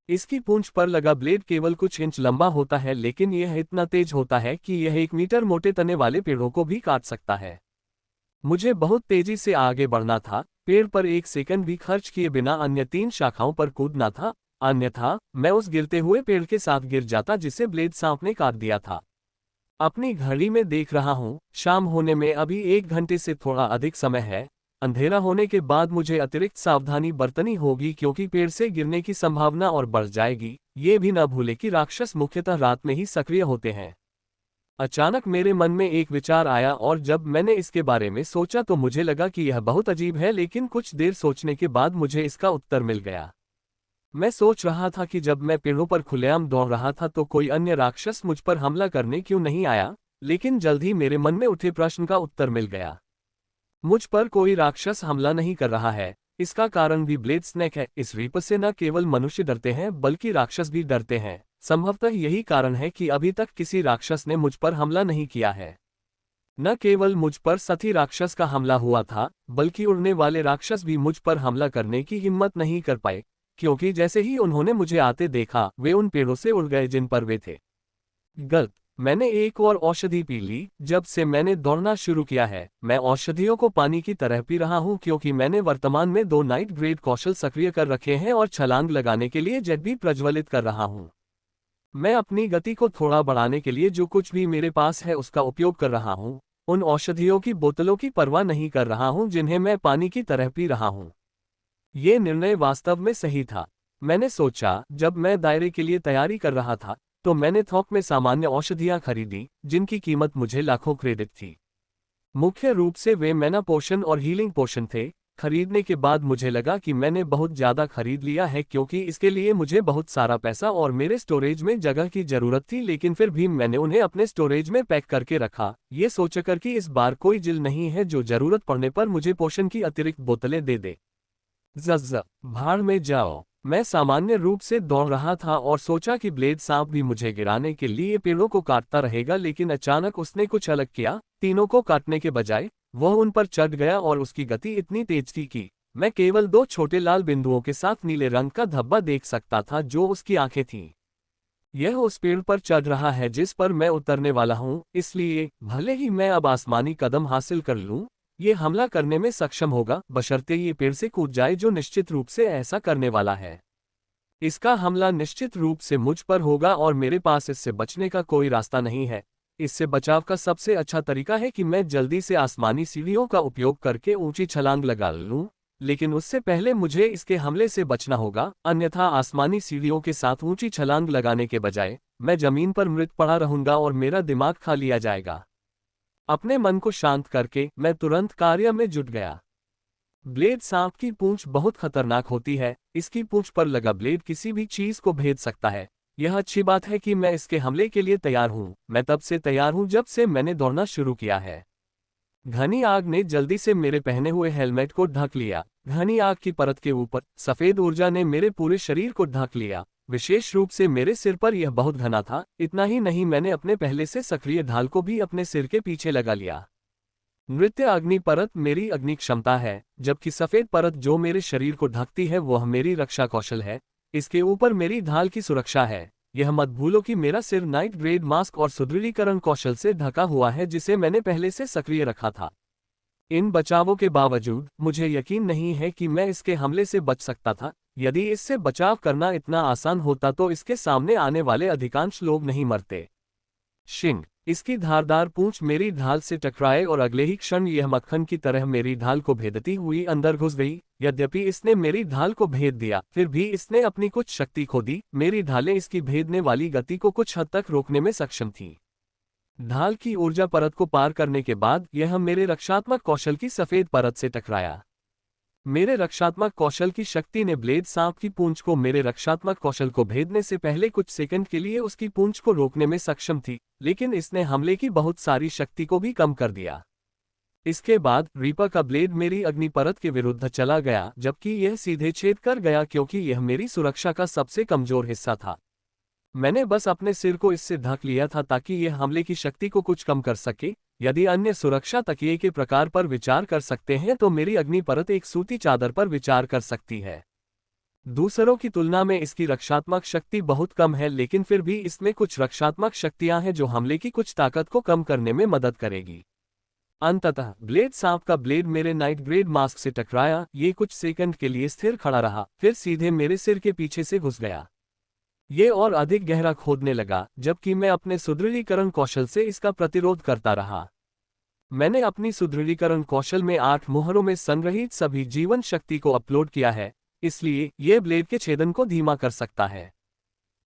इसकी पूंछ पर लगा ब्लेड केवल कुछ इंच लंबा होता है, लेकिन यह इतना तेज होता है कि यह 1 मीटर मोटे तने वाले पेड़ों को भी काट सकता है। मुझे बहुत तेजी से आगे बढ़ना था, पेड़ पर एक सेकंड भी खर्च किए बिना अन्य 3 शाखाओं पर कूदना था, अन्यथा मैं उस गिरते हुए पेड़ के साथ गिर जाता जिसे ब्लेड सांप ने काट दिया था। अपनी घड़ी में देख रहा हूँ, शाम होने में अभी 1 घंटे से थोड़ा अधिक समय है। अंधेरा होने के बाद मुझे अतिरिक्त सावधानी बरतनी होगी क्योंकि पेड़ से गिरने की संभावना और बढ़ जाएगी। ये भी न भूले कि राक्षस मुख्यतः रात में ही सक्रिय होते हैं। अचानक मेरे मन में एक विचार आया और जब मैंने इसके बारे में सोचा तो मुझे लगा कि यह बहुत अजीब है, लेकिन कुछ देर सोचने के बाद मुझे इसका उत्तर मिल गया। मैं सोच रहा था कि जब मैं पेड़ों पर खुलेआम दौड़ रहा था तो कोई अन्य राक्षस मुझ पर हमला करने क्यों नहीं आया, लेकिन जल्द ही मेरे मन में उठे प्रश्न का उत्तर मिल गया। मुझ पर कोई राक्षस हमला नहीं कर रहा है, इसका कारण भी ब्लेड स्नेक है। इस रीपर से न केवल मनुष्य डरते हैं बल्कि राक्षस भी डरते हैं। संभवतः यही कारण है कि अभी तक किसी राक्षस ने मुझ पर हमला नहीं किया है। न केवल मुझ पर सती राक्षस का हमला हुआ था, बल्कि उड़ने वाले राक्षस भी मुझ पर हमला करने की हिम्मत नहीं कर पाए, क्योंकि जैसे ही उन्होंने मुझे आते देखा वे उन पेड़ों से उड़ गए जिन पर वे थे। गलत, मैंने एक और औषधि पी ली। जब से मैंने दौड़ना शुरू किया है, मैं औषधियों को पानी की तरह पी रहा हूं, क्योंकि मैंने वर्तमान में 2 नाइट ग्रेड कौशल सक्रिय कर रखे हैं और छलांग लगाने के लिए जेट भी प्रज्वलित कर रहा हूं। मैं अपनी गति को थोड़ा बढ़ाने के लिए जो कुछ भी मेरे पास है उसका उपयोग कर रहा हूं। उन औषधियों की बोतलों की परवाह नहीं कर रहा हूं जिन्हें मैं पानी की तरह पी रहा हूं। ये निर्णय वास्तव में सही था। मैंने सोचा, जब मैं दायरे के लिए तैयारी कर रहा था, तो मैंने थोक में सामान्य औषधियां खरीदी, जिनकी कीमत मुझे लाखों क्रेडिट थी। मुख्य रूप से वे मैना पोशन और हीलिंग पोशन थे। खरीदने के बाद मुझे लगा कि मैंने बहुत ज़्यादा खरीद लिया है, क्योंकि इसके लिए मुझे बहुत सारा पैसा और मेरे स्टोरेज में जगह की ज़रूरत थी, लेकिन फिर भी मैंने उन्हें अपने स्टोरेज में पैक करके रखा, ये सोचकर कि इस बार कोई जिल नहीं है जो ज़रूरत पड़ने पर मुझे पोशन की अतिरिक्त बोतलें दे दे। ज़ज़, भाड़ में जाओ। मैं सामान्य रूप से दौड़ रहा था और सोचा कि ब्लेड सांप भी मुझे गिराने के लिए पेड़ों को काटता रहेगा, लेकिन अचानक उसने कुछ अलग किया। तीनों को काटने के बजाय वह उन पर चढ़ गया और उसकी गति इतनी तेज थी कि मैं केवल 2 छोटे लाल बिंदुओं के साथ नीले रंग का धब्बा देख सकता था जो उसकी आंखें थीं। यह उस पेड़ पर चढ़ रहा है जिस पर मैं उतरने वाला हूं, इसलिए भले ही मैं अब आसमानी कदम हासिल कर लूं, ये हमला करने में सक्षम होगा, बशर्ते ये पेड़ से कूद जाए, जो निश्चित रूप से ऐसा करने वाला है। इसका हमला निश्चित रूप से मुझ पर होगा और मेरे पास इससे बचने का कोई रास्ता नहीं है। इससे बचाव का सबसे अच्छा तरीका है कि मैं जल्दी से आसमानी सीढ़ियों का उपयोग करके ऊंची छलांग लगा लूं, लेकिन उससे पहले मुझे इसके हमले से बचना होगा, अन्यथा आसमानी सीढ़ियों के साथ ऊंची छलांग लगाने के बजाय मैं जमीन पर मृत पड़ा रहूंगा और मेरा दिमाग खा लिया जाएगा। अपने मन को शांत करके मैं तुरंत कार्य में जुट गया। ब्लेड सांप की पूंछ बहुत खतरनाक होती है। इसकी पूंछ पर लगा ब्लेड किसी भी चीज को भेद सकता है। यह अच्छी बात है कि मैं इसके हमले के लिए तैयार हूँ। मैं तब से तैयार हूँ जब से मैंने दौड़ना शुरू किया है। घनी आग ने जल्दी से मेरे पहने हुए हेलमेट को ढक लिया। घनी आग की परत के ऊपर सफेद ऊर्जा ने मेरे पूरे शरीर को ढक लिया। विशेष रूप से मेरे सिर पर यह बहुत घना था। इतना ही नहीं, मैंने अपने पहले से सक्रिय ढाल को भी अपने सिर के पीछे लगा लिया। नृत्य अग्नि परत मेरी अग्नि क्षमता है, जबकि सफेद परत जो मेरे शरीर को ढकती है वह मेरी रक्षा कौशल है। इसके ऊपर मेरी ढाल की सुरक्षा है। यह मत भूलो कि मेरा सिर नाइट ग्रेड मास्क और सुदृढ़ीकरण कौशल से ढका हुआ है, जिसे मैंने पहले से सक्रिय रखा था। इन बचावों के बावजूद मुझे यकीन नहीं है कि मैं इसके हमले से बच सकता था। यदि इससे बचाव करना इतना आसान होता तो इसके सामने आने वाले अधिकांश लोग नहीं मरते। शिंग, इसकी धारदार पूंछ मेरी ढाल से टकराए और अगले ही क्षण यह मक्खन की तरह मेरी ढाल को भेदती हुई अंदर घुस गई। यद्यपि इसने मेरी ढाल को भेद दिया, फिर भी इसने अपनी कुछ शक्ति खो दी। मेरी ढालें इसकी भेदने वाली गति को कुछ हद तक रोकने में सक्षम थीं। ढाल की ऊर्जा परत को पार करने के बाद यह मेरे रक्षात्मक कौशल की सफेद परत से टकराया। मेरे रक्षात्मक कौशल की शक्ति ने ब्लेड सांप की पूंछ को मेरे रक्षात्मक कौशल को भेदने से पहले कुछ सेकंड के लिए उसकी पूंछ को रोकने में सक्षम थी, लेकिन इसने हमले की बहुत सारी शक्ति को भी कम कर दिया। इसके बाद रीपर का ब्लेड मेरी अग्नि परत के विरुद्ध चला गया, जबकि यह सीधे छेद कर गया क्योंकि यह मेरी सुरक्षा का सबसे कमजोर हिस्सा था। मैंने बस अपने सिर को इससे ढक लिया था ताकि यह हमले की शक्ति को कुछ कम कर सके। यदि अन्य सुरक्षा तकिए के प्रकार पर विचार कर सकते हैं तो मेरी अग्नि परत एक सूती चादर पर विचार कर सकती है। दूसरों की तुलना में इसकी रक्षात्मक शक्ति बहुत कम है, लेकिन फिर भी इसमें कुछ रक्षात्मक शक्तियां हैं जो हमले की कुछ ताकत को कम करने में मदद करेगी। अंततः ब्लेड सांप का ब्लेड मेरे नाइट ग्रेड मास्क से टकराया। ये कुछ सेकंड के लिए स्थिर खड़ा रहा, फिर सीधे मेरे सिर के पीछे से घुस गया। ये और अधिक गहरा खोदने लगा, जबकि मैं अपने सुदृढ़ीकरण कौशल से इसका प्रतिरोध करता रहा। मैंने अपनी सुदृढ़ीकरण कौशल में 8 मोहरों में संग्रहित सभी जीवन शक्ति को अपलोड किया है, इसलिए यह ब्लेड के छेदन को धीमा कर सकता है।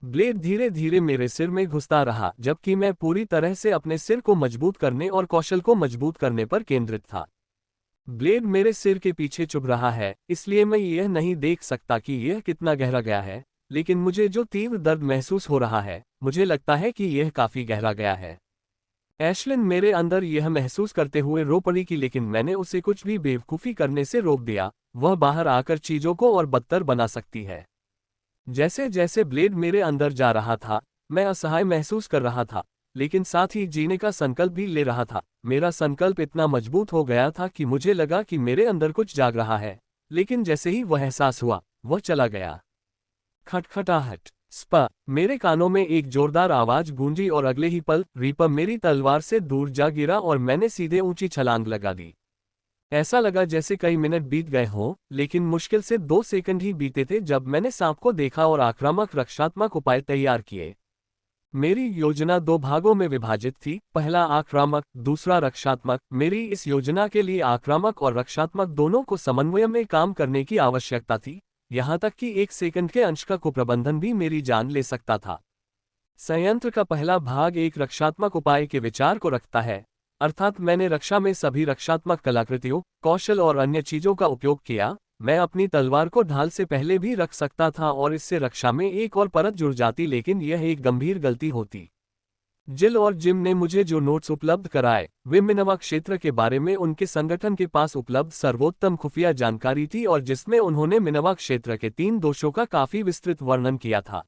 ब्लेड धीरे धीरे मेरे सिर में घुसता रहा, जबकि मैं पूरी तरह से अपने सिर को मजबूत करने और कौशल को मजबूत करने पर केंद्रित था। ब्लेड मेरे सिर के पीछे चुभ रहा है, इसलिए मैं यह नहीं देख सकता कि यह कितना गहरा गया है, लेकिन मुझे जो तीव्र दर्द महसूस हो रहा है, मुझे लगता है कि यह काफी गहरा गया है। ऐशलिन मेरे अंदर यह महसूस करते हुए रो पड़ी कि लेकिन मैंने उसे कुछ भी बेवकूफ़ी करने से रोक दिया। वह बाहर आकर चीज़ों को और बदतर बना सकती है। जैसे जैसे ब्लेड मेरे अंदर जा रहा था, मैं असहाय महसूस कर रहा था, लेकिन साथ ही जीने का संकल्प भी ले रहा था। मेरा संकल्प इतना मजबूत हो गया था कि मुझे लगा कि मेरे अंदर कुछ जाग रहा है, लेकिन जैसे ही वह एहसास हुआ, वह चला गया। खटखटाहट, स्पा, मेरे कानों में एक जोरदार आवाज गूंजी और अगले ही पल रीपर मेरी तलवार से दूर जा गिरा और मैंने सीधे ऊंची छलांग लगा दी। ऐसा लगा जैसे कई मिनट बीत गए हों, लेकिन मुश्किल से 2 सेकंड ही बीते थे जब मैंने सांप को देखा और आक्रामक रक्षात्मक उपाय तैयार किए। मेरी योजना दो भागों में विभाजित थी, पहला आक्रामक, दूसरा रक्षात्मक। मेरी इस योजना के लिए आक्रामक और रक्षात्मक दोनों को समन्वय में काम करने की आवश्यकता थी, यहाँ तक कि 1 सेकंड के अंश का कुप्रबंधन भी मेरी जान ले सकता था। संयंत्र का पहला भाग एक रक्षात्मक उपाय के विचार को रखता है, अर्थात मैंने रक्षा में सभी रक्षात्मक कलाकृतियों, कौशल और अन्य चीजों का उपयोग किया। मैं अपनी तलवार को ढाल से पहले भी रख सकता था और इससे रक्षा में एक और परत जुड़ जाती, लेकिन यह एक गंभीर गलती होती। जिल और जिम ने मुझे जो नोट्स उपलब्ध कराए वे मिनवा क्षेत्र के बारे में उनके संगठन के पास उपलब्ध सर्वोत्तम खुफिया जानकारी थी, और जिसमें उन्होंने मिनवा क्षेत्र के 3 दोषों का काफी विस्तृत वर्णन किया था।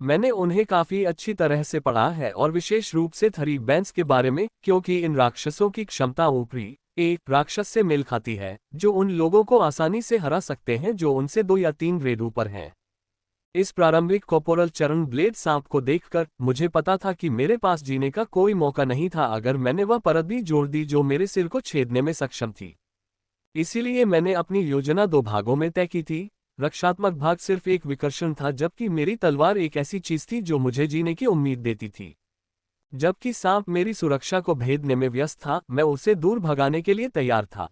मैंने उन्हें काफी अच्छी तरह से पढ़ा है, और विशेष रूप से थरी बैंस के बारे में, क्योंकि इन राक्षसों की क्षमता ऊपरी एक राक्षस से मेल खाती है, जो उन लोगों को आसानी से हरा सकते हैं जो उनसे 2 या 3 ग्रेड ऊपर हैं। इस प्रारंभिक कॉर्पोरल चरण ब्लेड सांप को देखकर मुझे पता था कि मेरे पास जीने का कोई मौका नहीं था अगर मैंने वह परत भी जोड़ दी जो मेरे सिर को छेदने में सक्षम थी। इसीलिए मैंने अपनी योजना 2 भागों में तय की थी। रक्षात्मक भाग सिर्फ एक विकर्षण था, जबकि मेरी तलवार एक ऐसी चीज थी जो मुझे जीने की उम्मीद देती थी। जबकि सांप मेरी सुरक्षा को भेदने में व्यस्त था, मैं उसे दूर भगाने के लिए तैयार था।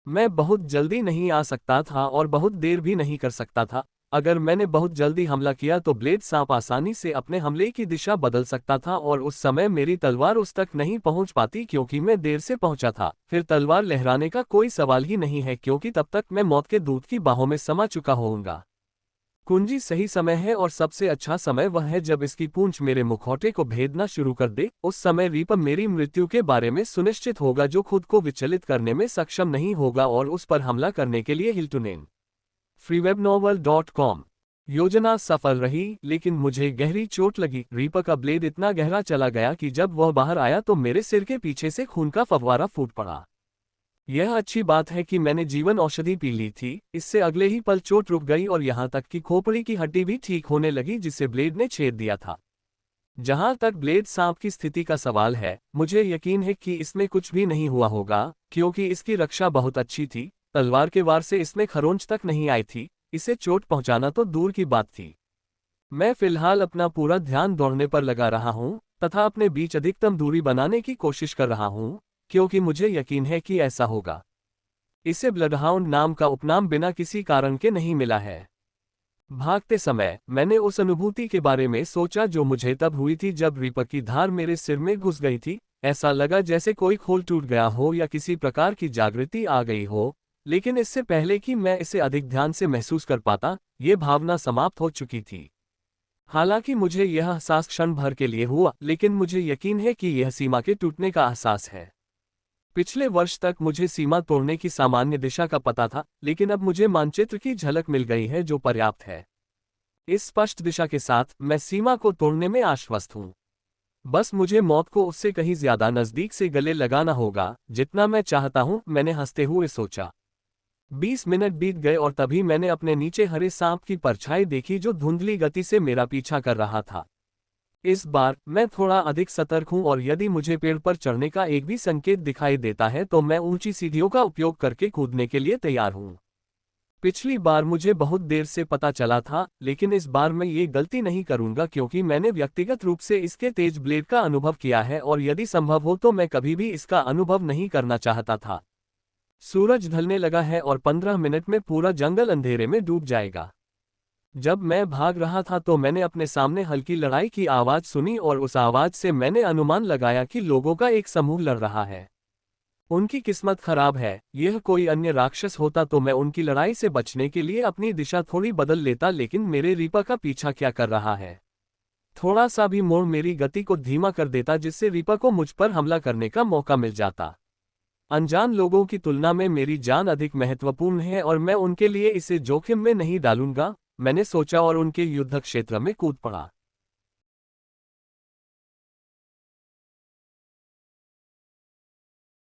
मैं बहुत जल्दी नहीं आ सकता था और बहुत देर भी नहीं कर सकता था। अगर मैंने बहुत जल्दी हमला किया तो ब्लेड सांप आसानी से अपने हमले की दिशा बदल सकता था, और उस समय मेरी तलवार उस तक नहीं पहुंच पाती क्योंकि मैं देर से पहुंचा था। फिर तलवार लहराने का कोई सवाल ही नहीं है, क्योंकि तब तक मैं मौत के दूत की बाहों में समा चुका होऊंगा। कुंजी सही समय है, और सबसे अच्छा समय वह है जब इसकी पूंछ मेरे मुखौटे को भेदना शुरू कर दे। उस समय रीपर मेरी मृत्यु के बारे में सुनिश्चित होगा, जो खुद को विचलित करने में सक्षम नहीं होगा, और उस पर हमला करने के लिए हिल्टुनेन freewebnovel.com। योजना सफल रही, लेकिन मुझे गहरी चोट लगी। रीपर का ब्लेड इतना गहरा चला गया कि जब वह बाहर आया तो मेरे सिर के पीछे से खून का फव्वारा फूट पड़ा। यह अच्छी बात है कि मैंने जीवन औषधि पी ली थी, इससे अगले ही पल चोट रुक गई और यहाँ तक कि खोपड़ी की हड्डी भी ठीक होने लगी जिसे ब्लेड ने छेद दिया था। जहाँ तक ब्लेड सांप की स्थिति का सवाल है, मुझे यकीन है कि इसमें कुछ भी नहीं हुआ होगा, क्योंकि इसकी रक्षा बहुत अच्छी थी। तलवार के वार से इसमें खरोंच तक नहीं आई थी, इसे चोट पहुंचाना तो दूर की बात थी। मैं फिलहाल अपना पूरा ध्यान दौड़ने पर लगा रहा हूं तथा अपने बीच अधिकतम दूरी बनाने की कोशिश कर रहा हूं, क्योंकि मुझे यकीन है कि ऐसा होगा। इसे ब्लडहाउंड नाम का उपनाम बिना किसी कारण के नहीं मिला है। भागते समय मैंने उस अनुभूति के बारे में सोचा जो मुझे तब हुई थी जब रीपर की धार मेरे सिर में घुस गई थी। ऐसा लगा जैसे कोई खोल टूट गया हो या किसी प्रकार की जागृति आ गई हो, लेकिन इससे पहले कि मैं इसे अधिक ध्यान से महसूस कर पाता, ये भावना समाप्त हो चुकी थी। हालांकि मुझे यह एहसास क्षण भर के लिए हुआ, लेकिन मुझे यकीन है कि यह सीमा के टूटने का एहसास है। पिछले वर्ष तक मुझे सीमा तोड़ने की सामान्य दिशा का पता था, लेकिन अब मुझे मानचित्र की झलक मिल गई है जो पर्याप्त है। इस स्पष्ट दिशा के साथ मैं सीमा को तोड़ने में आश्वस्त हूँ। बस मुझे मौत को उससे कहीं ज्यादा नजदीक से गले लगाना होगा जितना मैं चाहता हूँ, मैंने हंसते हुए सोचा। 20 मिनट बीत गए और तभी मैंने अपने नीचे हरे सांप की परछाई देखी जो धुंधली गति से मेरा पीछा कर रहा था। इस बार मैं थोड़ा अधिक सतर्क हूं, और यदि मुझे पेड़ पर चढ़ने का एक भी संकेत दिखाई देता है तो मैं ऊंची सीढ़ियों का उपयोग करके कूदने के लिए तैयार हूं। पिछली बार मुझे बहुत देर से पता चला था, लेकिन इस बार मैं ये गलती नहीं करूंगा क्योंकि मैंने व्यक्तिगत रूप से इसके तेज ब्लेड का अनुभव किया है, और यदि संभव हो तो मैं कभी भी इसका अनुभव नहीं करना चाहता था। सूरज ढलने लगा है और 15 मिनट में पूरा जंगल अंधेरे में डूब जाएगा। जब मैं भाग रहा था तो मैंने अपने सामने हल्की लड़ाई की आवाज सुनी, और उस आवाज से मैंने अनुमान लगाया कि लोगों का एक समूह लड़ रहा है। उनकी किस्मत खराब है। यह कोई अन्य राक्षस होता तो मैं उनकी लड़ाई से बचने के लिए अपनी दिशा थोड़ी बदल लेता, लेकिन मेरे रीपर का पीछा क्या कर रहा है। थोड़ा सा भी मोड़ मेरी गति को धीमा कर देता, जिससे रीपर को मुझ पर हमला करने का मौका मिल जाता। अनजान लोगों की तुलना में मेरी जान अधिक महत्वपूर्ण है और मैं उनके लिए इसे जोखिम में नहीं डालूंगा, मैंने सोचा और उनके युद्ध क्षेत्र में कूद पड़ा।